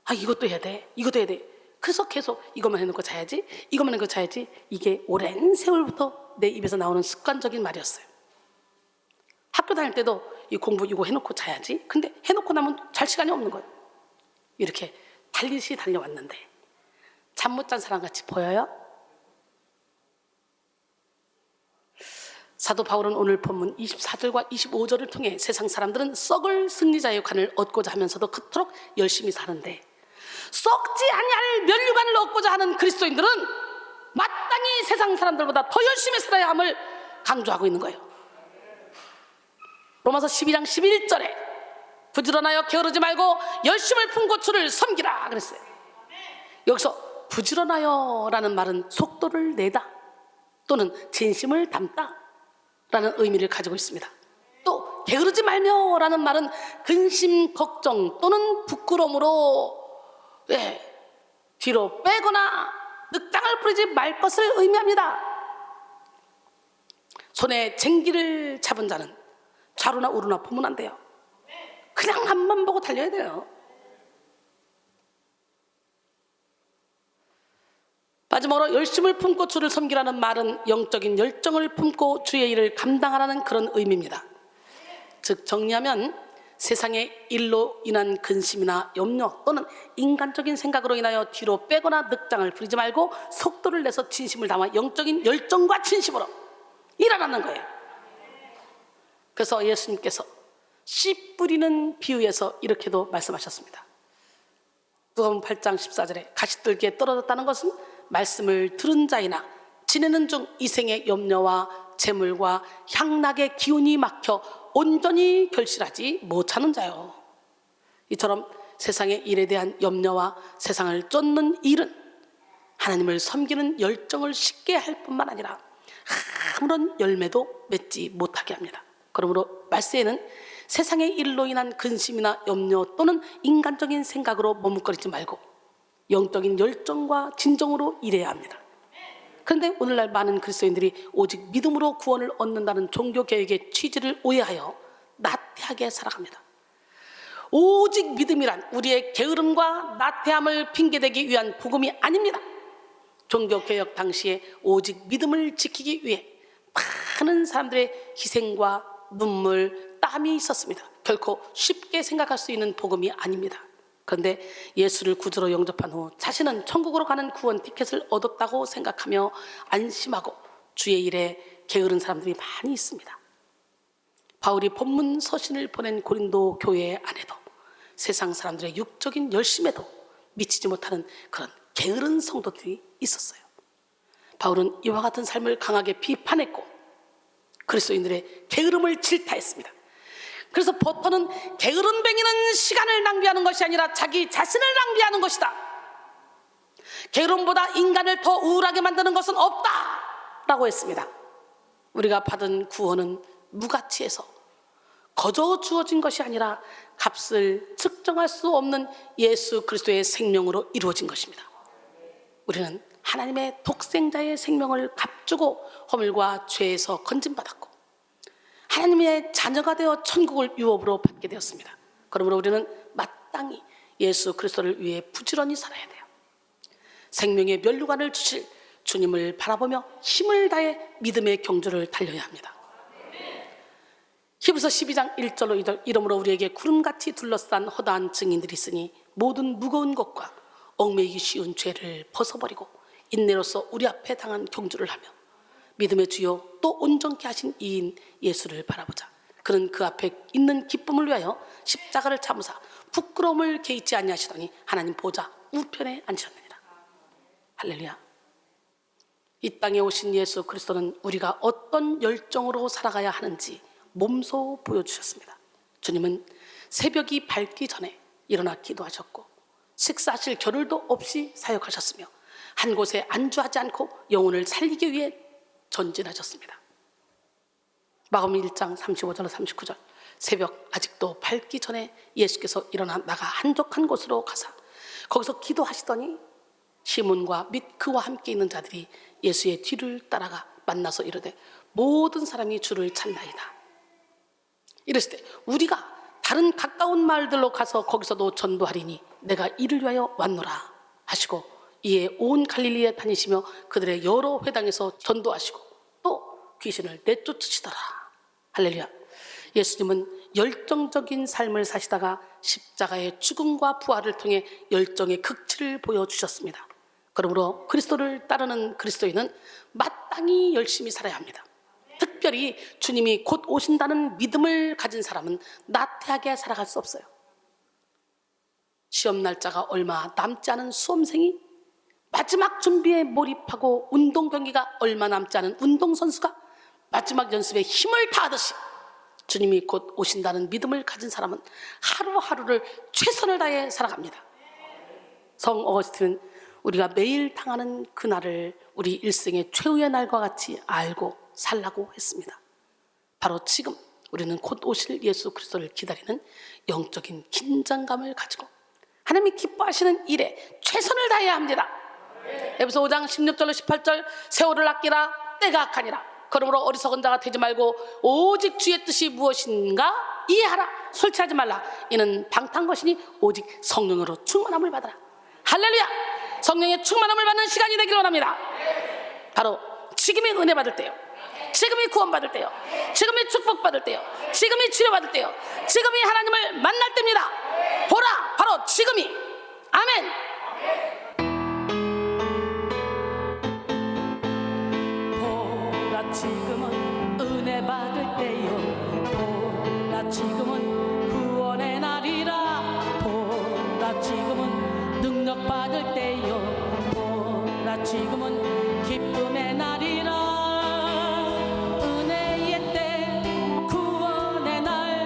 아, 이것도 해야 돼. 이것도 해야 돼. 그래서 계속 이것만 해놓고 자야지. 이것만 해놓고 자야지. 이게 오랜 세월부터 내 입에서 나오는 습관적인 말이었어요. 학교 다닐 때도 이 공부 이거 해놓고 자야지. 근데 해놓고 나면 잘 시간이 없는 거예요. 이렇게 달리시 달려왔는데 잠 못 잔 사람 같이 보여요? 사도 바울은 오늘 본문 24절과 25절을 통해 세상 사람들은 썩을 승리자의 관을 얻고자 하면서도 그토록 열심히 사는데 썩지 아니할 면류관을 얻고자 하는 그리스도인들은 마땅히 세상 사람들보다 더 열심히 살아야 함을 강조하고 있는 거예요. 로마서 12장 11절에 부지런하여 게으르지 말고 열심을 품고 주를 섬기라 그랬어요. 여기서 부지런하여 라는 말은 속도를 내다 또는 진심을 담다 라는 의미를 가지고 있습니다. 또 게으르지 말며 라는 말은 근심, 걱정 또는 부끄러움으로 뒤로 빼거나 늑장을 부리지 말 것을 의미합니다. 손에 쟁기를 잡은 자는 좌로나 우로나 보면 안 돼요. 그냥 앞만 보고 달려야 돼요. 마지막으로 열심을 품고 주를 섬기라는 말은 영적인 열정을 품고 주의 일을 감당하라는 그런 의미입니다. 즉 정리하면 세상의 일로 인한 근심이나 염려 또는 인간적인 생각으로 인하여 뒤로 빼거나 늑장을 부리지 말고 속도를 내서 진심을 담아 영적인 열정과 진심으로 일하라는 거예요. 그래서 예수님께서 씨 뿌리는 비유에서 이렇게도 말씀하셨습니다. 누가복음 8장 14절에 가시떨기에 떨어졌다는 것은 말씀을 들은 자이나 지내는 중 이생의 염려와 재물과 향락의 기운이 막혀 온전히 결실하지 못하는 자요. 이처럼 세상의 일에 대한 염려와 세상을 쫓는 일은 하나님을 섬기는 열정을 식게 할 뿐만 아니라 아무런 열매도 맺지 못하게 합니다. 그러므로 말세에는 세상의 일로 인한 근심이나 염려 또는 인간적인 생각으로 머뭇거리지 말고 영적인 열정과 진정으로 일해야 합니다. 그런데 오늘날 많은 그리스도인들이 오직 믿음으로 구원을 얻는다는 종교개혁의 취지를 오해하여 나태하게 살아갑니다. 오직 믿음이란 우리의 게으름과 나태함을 핑계대기 위한 복음이 아닙니다. 종교개혁 당시에 오직 믿음을 지키기 위해 많은 사람들의 희생과 눈물, 땀이 있었습니다. 결코 쉽게 생각할 수 있는 복음이 아닙니다. 그런데 예수를 구주로 영접한 후 자신은 천국으로 가는 구원 티켓을 얻었다고 생각하며 안심하고 주의 일에 게으른 사람들이 많이 있습니다. 바울이 본문 서신을 보낸 고린도 교회 안에도 세상 사람들의 육적인 열심에도 미치지 못하는 그런 게으른 성도들이 있었어요. 바울은 이와 같은 삶을 강하게 비판했고 그리스도인들의 게으름을 질타했습니다. 그래서 버터는 게으름뱅이는 시간을 낭비하는 것이 아니라 자기 자신을 낭비하는 것이다. 게으름보다 인간을 더 우울하게 만드는 것은 없다라고 했습니다. 우리가 받은 구원은 무가치에서 거저 주어진 것이 아니라 값을 측정할 수 없는 예수 그리스도의 생명으로 이루어진 것입니다. 우리는 하나님의 독생자의 생명을 값주고 허물과 죄에서 건진받았고 하나님의 자녀가 되어 천국을 유업으로 받게 되었습니다. 그러므로 우리는 마땅히 예수 그리스도를 위해 부지런히 살아야 돼요. 생명의 면류관을 주실 주님을 바라보며 힘을 다해 믿음의 경주를 달려야 합니다. 히브리서 12장 1절로 2절 이러므로 우리에게 구름같이 둘러싼 허다한 증인들이 있으니 모든 무거운 것과 얽매이기 쉬운 죄를 벗어버리고 인내로서 우리 앞에 당한 경주를 하며 믿음의 주요 또 온전케 하신 이인 예수를 바라보자. 그는 그 앞에 있는 기쁨을 위하여 십자가를 참으사 부끄러움을 개의치 아니하시더니 하나님 보좌 우편에 앉으셨느니라. 할렐루야. 이 땅에 오신 예수 그리스도는 우리가 어떤 열정으로 살아가야 하는지 몸소 보여주셨습니다. 주님은 새벽이 밝기 전에 일어나 기도하셨고 식사하실 겨를도 없이 사역하셨으며 한 곳에 안주하지 않고 영혼을 살리기 위해 전진하셨습니다. 마가복음 1장 35절 39절 새벽 아직도 밝기 전에 예수께서 일어나 나가 한적한 곳으로 가사 거기서 기도하시더니 시몬과 및 그와 함께 있는 자들이 예수의 뒤를 따라가 만나서 이르되 모든 사람이 주를 찾나이다. 이랬을 때 우리가 다른 가까운 마을들로 가서 거기서도 전도하리니 내가 이를 위하여 왔노라 하시고 이에 온 갈릴리에 다니시며 그들의 여러 회당에서 전도하시고 또 귀신을 내쫓으시더라. 할렐루야. 예수님은 열정적인 삶을 사시다가 십자가의 죽음과 부활을 통해 열정의 극치를 보여주셨습니다. 그러므로 그리스도를 따르는 그리스도인은 마땅히 열심히 살아야 합니다. 특별히 주님이 곧 오신다는 믿음을 가진 사람은 나태하게 살아갈 수 없어요. 시험 날짜가 얼마 남지 않은 수험생이 마지막 준비에 몰입하고 운동 경기가 얼마 남지 않은 운동선수가 마지막 연습에 힘을 다하듯이 주님이 곧 오신다는 믿음을 가진 사람은 하루하루를 최선을 다해 살아갑니다. 성 어거스틴은 우리가 매일 당하는 그날을 우리 일생의 최후의 날과 같이 알고 살라고 했습니다. 바로 지금 우리는 곧 오실 예수 그리스도를 기다리는 영적인 긴장감을 가지고 하나님이 기뻐하시는 일에 최선을 다해야 합니다. 에베소 5장 16절로 18절 세월을 아끼라 때가 악하니라. 그러므로 어리석은 자가 되지 말고 오직 주의 뜻이 무엇인가 이해하라. 술 취하지 말라. 이는 방탕 것이니 오직 성령으로 충만함을 받아라. 할렐루야. 성령의 충만함을 받는 시간이 되길 원합니다. 바로 지금이 은혜 받을 때요, 지금이 구원 받을 때요, 지금이 축복 받을 때요, 지금이 치료 받을 때요, 지금이 하나님을 만날 때입니다. 보라, 바로 지금이. 아멘. 보라 지금은 은혜 받을 때요, 보라 지금은 구원의 날이라. 보라 지금은 능력 받을 때요, 보라 지금은 기쁨의 날이라. 은혜의 때 구원의 날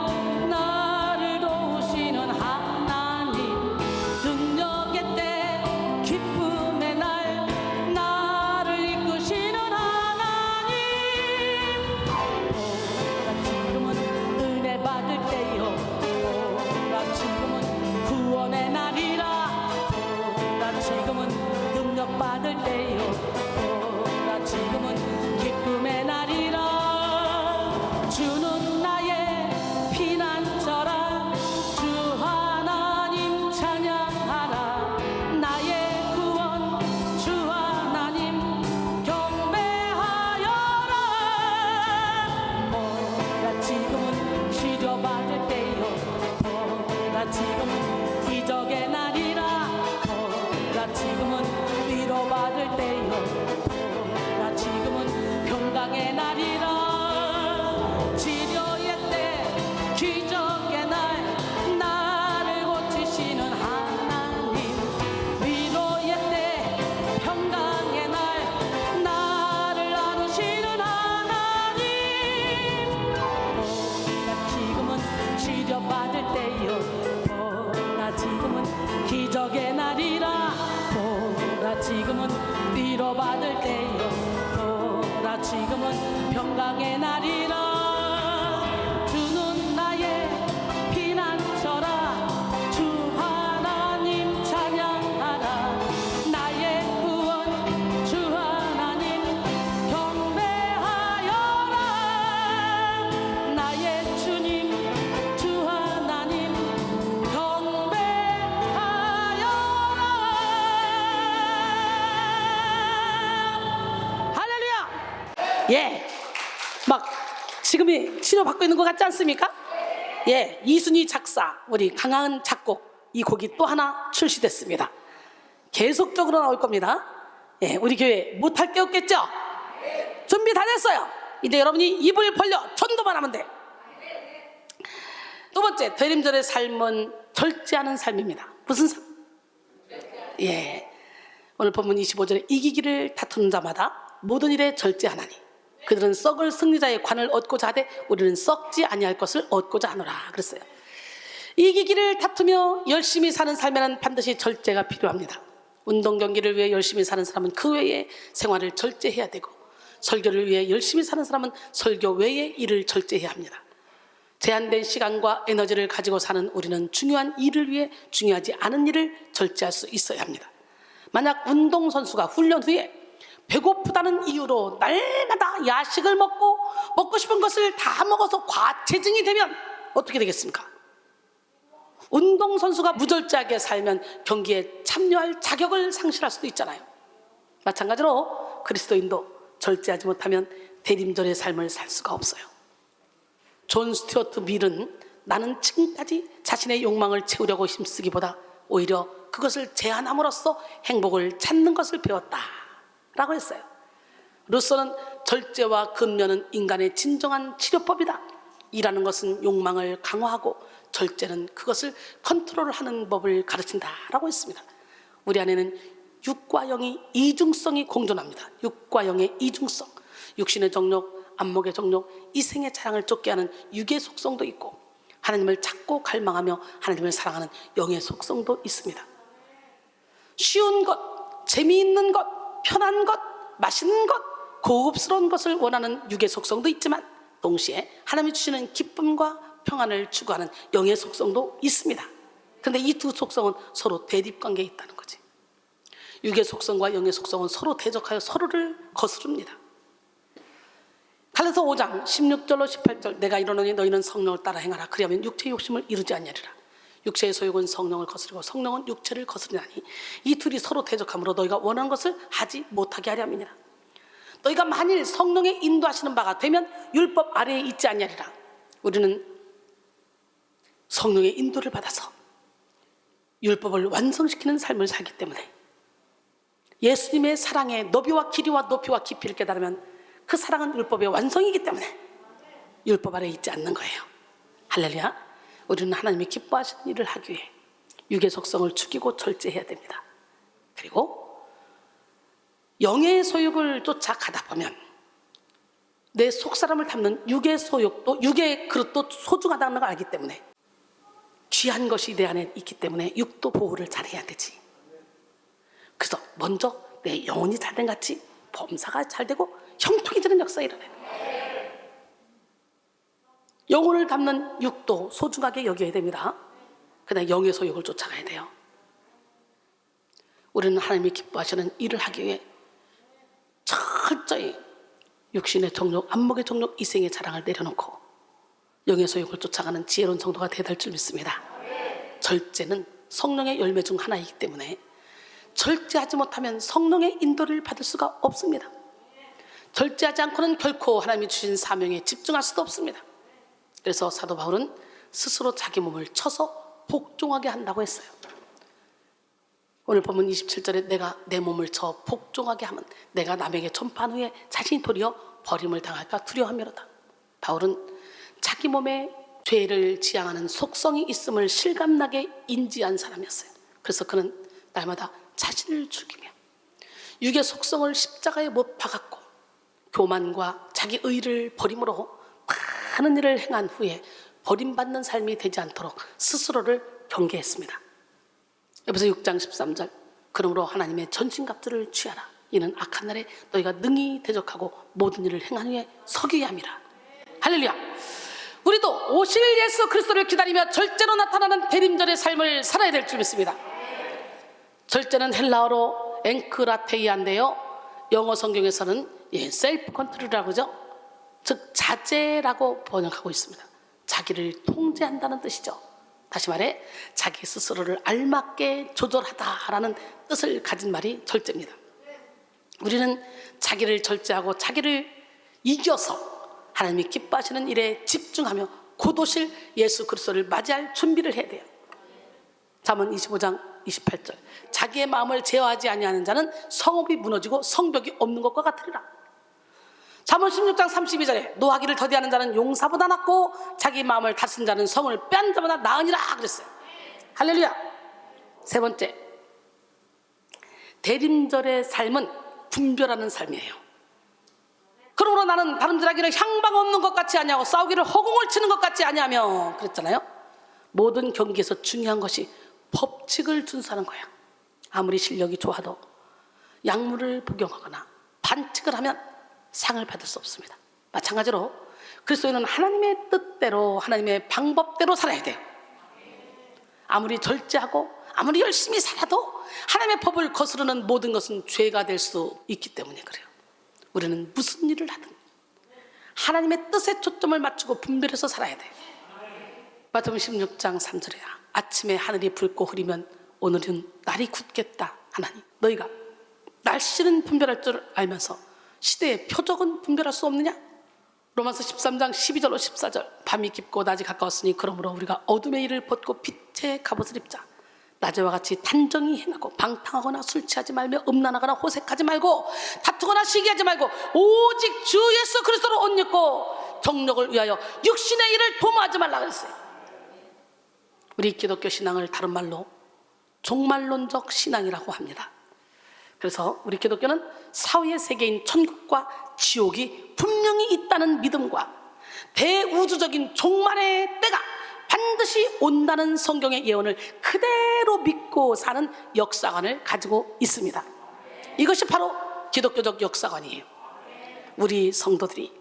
나를 도우시는 하나님, 능력의 때 기쁨의 날 나를 이끄시는 하나님. 보라 지금은 은혜 받을 때요, 보라 지금은 구원의 날이라. 보라 지금은 능력 받을 때요, 보라 지금은 기적의 날이라 보라 지금은 위로받을 때요 보라 지금은 평강의 날이라 주는 나의 피난처라 주 하나님 찬양하라 나의 구원 주 하나님 경배하여라 나의 주님 주 하나님 예, 막 지금이 치료받고 있는 것 같지 않습니까? 예, 이순희 작사, 우리 강한 작곡 이 곡이 또 하나 출시됐습니다. 계속적으로 나올 겁니다. 예, 우리 교회 못할 게 없겠죠? 준비 다 됐어요. 이제 여러분이 입을 벌려 전도만 하면 돼. 두 번째, 대림절의 삶은 절제하는 삶입니다. 무슨 삶? 예, 오늘 본문 25절에 이기기를 다투는 자마다 모든 일에 절제하나니 그들은 썩을 승리자의 관을 얻고자 하되 우리는 썩지 아니할 것을 얻고자 하노라 그랬어요. 이기기를 다투며 열심히 사는 삶에는 반드시 절제가 필요합니다. 운동 경기를 위해 열심히 사는 사람은 그 외의 생활을 절제해야 되고 설교를 위해 열심히 사는 사람은 설교 외의 일을 절제해야 합니다. 제한된 시간과 에너지를 가지고 사는 우리는 중요한 일을 위해 중요하지 않은 일을 절제할 수 있어야 합니다. 만약 운동선수가 훈련 후에 배고프다는 이유로 날마다 야식을 먹고 싶은 것을 다 먹어서 과체증이 되면 어떻게 되겠습니까? 운동선수가 무절제하게 살면 경기에 참여할 자격을 상실할 수도 있잖아요. 마찬가지로 그리스도인도 절제하지 못하면 대림절의 삶을 살 수가 없어요. 존 스튜어트 밀은 나는 지금까지 자신의 욕망을 채우려고 힘쓰기보다 오히려 그것을 제한함으로써 행복을 찾는 것을 배웠다 라고 했어요. 루소는 절제와 근면은 인간의 진정한 치료법이다. 일하는 것은 욕망을 강화하고 절제는 그것을 컨트롤하는 법을 가르친다 라고 했습니다. 우리 안에는 육과 영이 이중성이 공존합니다. 육과 영의 이중성, 육신의 정욕, 안목의 정욕, 이생의 자랑을 쫓게 하는 육의 속성도 있고 하나님을 찾고 갈망하며 하나님을 사랑하는 영의 속성도 있습니다. 쉬운 것, 재미있는 것, 편한 것, 맛있는 것, 고급스러운 것을 원하는 육의 속성도 있지만 동시에 하나님이 주시는 기쁨과 평안을 추구하는 영의 속성도 있습니다. 그런데 이 두 속성은 서로 대립관계에 있다는 거지. 육의 속성과 영의 속성은 서로 대적하여 서로를 거스릅니다. 갈라서 5장 16절로 18절 내가 이르노니 너희는 성령을 따라 행하라. 그리하면 육체의 욕심을 이루지 아니하리라. 육체의 소욕은 성령을 거스르고 성령은 육체를 거스르나니 이 둘이 서로 대적하므로 너희가 원하는 것을 하지 못하게 하려 함이니라. 너희가 만일 성령의 인도하시는 바가 되면 율법 아래에 있지 아니하리라. 우리는 성령의 인도를 받아서 율법을 완성시키는 삶을 살기 때문에 예수님의 사랑의 너비와 길이와 높이와 깊이를 깨달으면 그 사랑은 율법의 완성이기 때문에 율법 아래에 있지 않는 거예요. 할렐루야. 우리는 하나님이 기뻐하시는 일을 하기 위해 육의 속성을 죽이고 절제해야 됩니다. 그리고 영의 소욕을 쫓아가다 보면 내 속사람을 담는 육의 소욕도 육의 그릇도 소중하다는 걸 알기 때문에 귀한 것이 내 안에 있기 때문에 육도 보호를 잘해야 되지. 그래서 먼저 내 영혼이 잘된 같이 범사가 잘되고 형통해지는 역사가 일어나요. 영혼을 담는 육도 소중하게 여겨야 됩니다. 그다음에 영의 소욕을 쫓아가야 돼요. 우리는 하나님이 기뻐하시는 일을 하기 위해 철저히 육신의 정욕, 안목의 정욕, 이생의 자랑을 내려놓고 영의 소욕을 쫓아가는 지혜로운 성도가 되어야 될 줄 믿습니다. 절제는 성령의 열매 중 하나이기 때문에 절제하지 못하면 성령의 인도를 받을 수가 없습니다. 절제하지 않고는 결코 하나님이 주신 사명에 집중할 수도 없습니다. 그래서 사도 바울은 스스로 자기 몸을 쳐서 복종하게 한다고 했어요. 오늘 본문 27절에 내가 내 몸을 쳐 복종하게 하면 내가 남에게 전파한 후에 자신이 도리어 버림을 당할까 두려워하미로다. 바울은 자기 몸에 죄를 지향하는 속성이 있음을 실감나게 인지한 사람이었어요. 그래서 그는 날마다 자신을 죽이며 육의 속성을 십자가에 못 박았고 교만과 자기 의를 버림으로 많은 일을 행한 후에 버림받는 삶이 되지 않도록 스스로를 경계했습니다. 에베소 6장 13절 그러므로 하나님의 전신갑주를 취하라. 이는 악한 날에 너희가 능히 대적하고 모든 일을 행하는 에 서기야 함이라. 할렐루야. 우리도 오실 예수 그리스도를 기다리며 절제로 나타나는 대림절의 삶을 살아야 될 줄 믿습니다. 절제는 헬라어로 앵크라테이아인데요, 영어 성경에서는 셀프 컨트롤이라고 하죠. 즉 자제라고 번역하고 있습니다. 자기를 통제한다는 뜻이죠. 다시 말해 자기 스스로를 알맞게 조절하다라는 뜻을 가진 말이 절제입니다. 우리는 자기를 절제하고 자기를 이겨서 하나님이 기뻐하시는 일에 집중하며 곧 오실 예수 그리스도를 맞이할 준비를 해야 돼요. 잠언 25장 28절 자기의 마음을 제어하지 아니하는 자는 성읍이 무너지고 성벽이 없는 것과 같으리라. 잠언 16장 32절에 노하기를 더디하는 자는 용사보다 낫고 자기 마음을 다스린 자는 성을 빼앗는 자보다 나으니라 그랬어요. 할렐루야. 세 번째, 대림절의 삶은 분별하는 삶이에요. 그러므로 나는 다름질하기를 향방 없는 것 같이 아니하고 싸우기를 허공을 치는 것 같이 아니하며 그랬잖아요. 모든 경기에서 중요한 것이 법칙을 준수하는 거예요. 아무리 실력이 좋아도 약물을 복용하거나 반칙을 하면 상을 받을 수 없습니다. 마찬가지로 그리스도인은 하나님의 뜻대로 하나님의 방법대로 살아야 돼요. 아무리 절제하고 아무리 열심히 살아도 하나님의 법을 거스르는 모든 것은 죄가 될 수 있기 때문에 그래요. 우리는 무슨 일을 하든 하나님의 뜻에 초점을 맞추고 분별해서 살아야 돼요. 마태복음 16장 3절에 아침에 하늘이 붉고 흐리면 오늘은 날이 굳겠다 하나니 너희가 날씨는 분별할 줄 알면서 시대의 표적은 분별할 수 없느냐? 로마서 13장 12절로 14절 밤이 깊고 낮이 가까웠으니 그러므로 우리가 어둠의 일을 벗고 빛의 갑옷을 입자. 낮에와 같이 단정히 행하고 방탕하거나 술 취하지 말며 음란하거나 호색하지 말고 다투거나 시기하지 말고 오직 주 예수 그리스도로 옷 입고 정욕을 위하여 육신의 일을 도모하지 말라 그랬어요. 우리 기독교 신앙을 다른 말로 종말론적 신앙이라고 합니다. 그래서 우리 기독교는 사후의 세계인 천국과 지옥이 분명히 있다는 믿음과 대우주적인 종말의 때가 반드시 온다는 성경의 예언을 그대로 믿고 사는 역사관을 가지고 있습니다. 이것이 바로 기독교적 역사관이에요. 우리 성도들이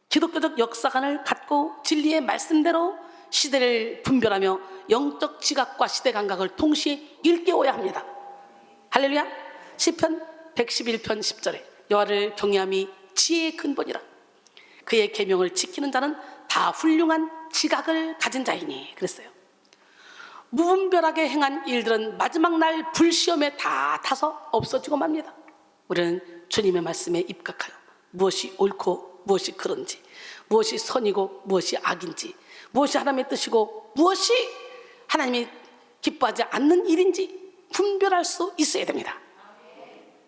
기독교적 역사관을 갖고 진리의 말씀대로 시대를 분별하며 영적 지각과 시대 감각을 동시에 일깨워야 합니다. 할렐루야. 시편 111편 10절에 여호와를 경외함이 지혜의 근본이라. 그의 계명을 지키는 자는 다 훌륭한 지각을 가진 자이니 그랬어요. 무분별하게 행한 일들은 마지막 날 불시험에 다 타서 없어지고 맙니다. 우리는 주님의 말씀에 입각하여 무엇이 옳고 무엇이 그런지, 무엇이 선이고 무엇이 악인지, 무엇이 하나님의 뜻이고 무엇이 하나님이 기뻐하지 않는 일인지 분별할 수 있어야 됩니다.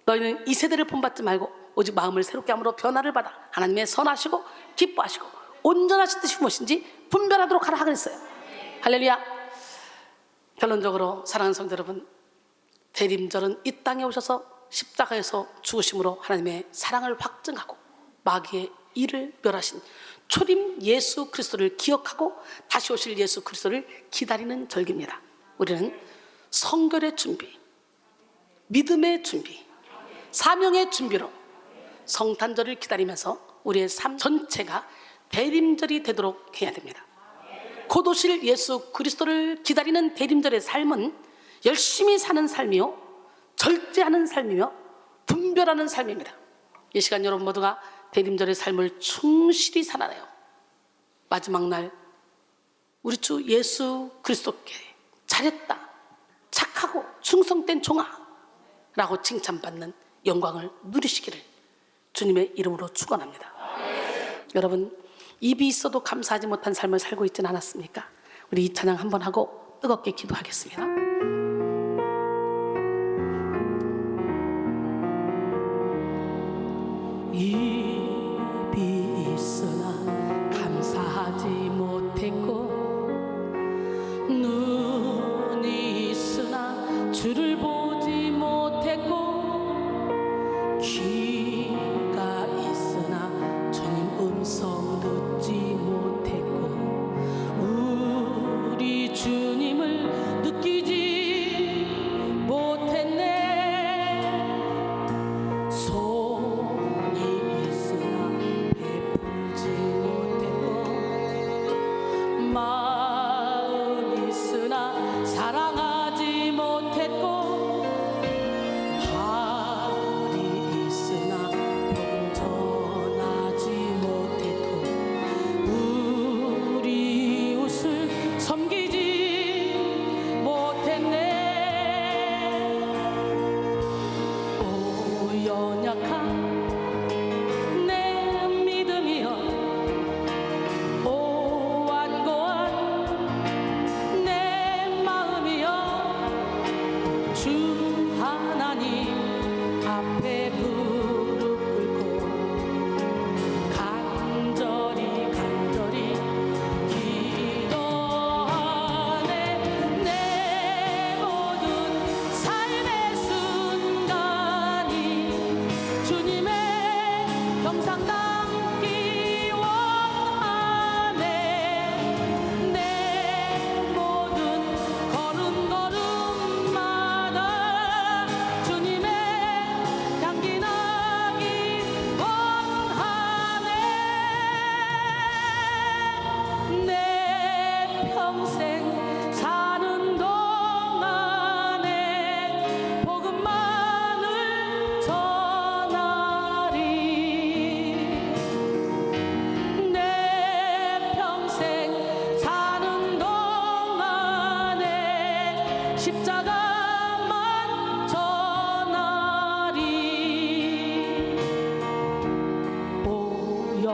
너희는 이 세대를 본받지 말고 오직 마음을 새롭게 함으로 변화를 받아 하나님의 선하시고 기뻐하시고 온전하신 뜻이 무엇인지 분별하도록 하라 그랬어요. 할렐루야. 결론적으로 사랑하는 성도 여러분, 대림절은 이 땅에 오셔서 십자가에서 죽으심으로 하나님의 사랑을 확증하고 마귀의 일을 멸하신 초림 예수 그리스도를 기억하고 다시 오실 예수 그리스도를 기다리는 절기입니다. 우리는 성결의 준비, 믿음의 준비, 사명의 준비로 성탄절을 기다리면서 우리의 삶 전체가 대림절이 되도록 해야 됩니다. 곧 오실 예수 그리스도를 기다리는 대림절의 삶은 열심히 사는 삶이요, 절제하는 삶이며 분별하는 삶입니다. 이 시간 여러분 모두가 대림절의 삶을 충실히 살아내요. 마지막 날 우리 주 예수 그리스도께 잘했다, 착하고 충성된 종아 라고 칭찬받는 영광을 누리시기를 주님의 이름으로 축원합니다. 여러분, 입이 있어도 감사하지 못한 삶을 살고 있지는 않았습니까? 우리 이 찬양 한번 하고 뜨겁게 기도하겠습니다. 입이 있으나 감사하지 못했고 눈이 있으나 주를 보지 못했고 귀가 있으나 주님 음성 듣지 못했고 우리 주님을 느끼지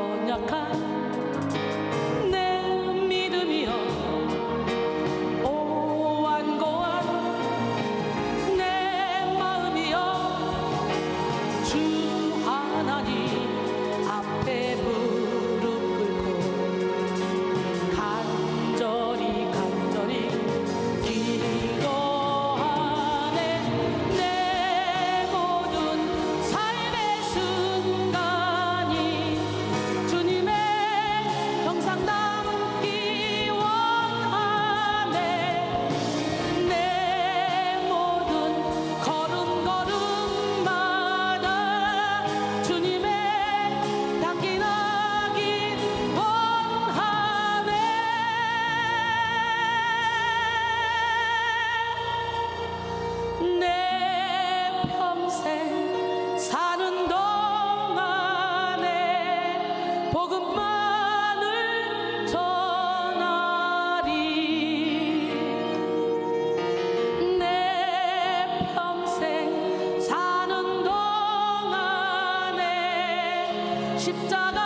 연약한 내 믿음이여 오완고한 내 마음이여 주 하나님 앞에 무릎 꿇고 간절히 기도하네. 내 모든 삶의 순간이 주님의 형상 담기 원하네. 내 모든 걸음걸음마다 주님의 향기 나길 원하네. 내 평생 사는 동안에 복음만을 전하리. 내 평생 사는 동안에 십자가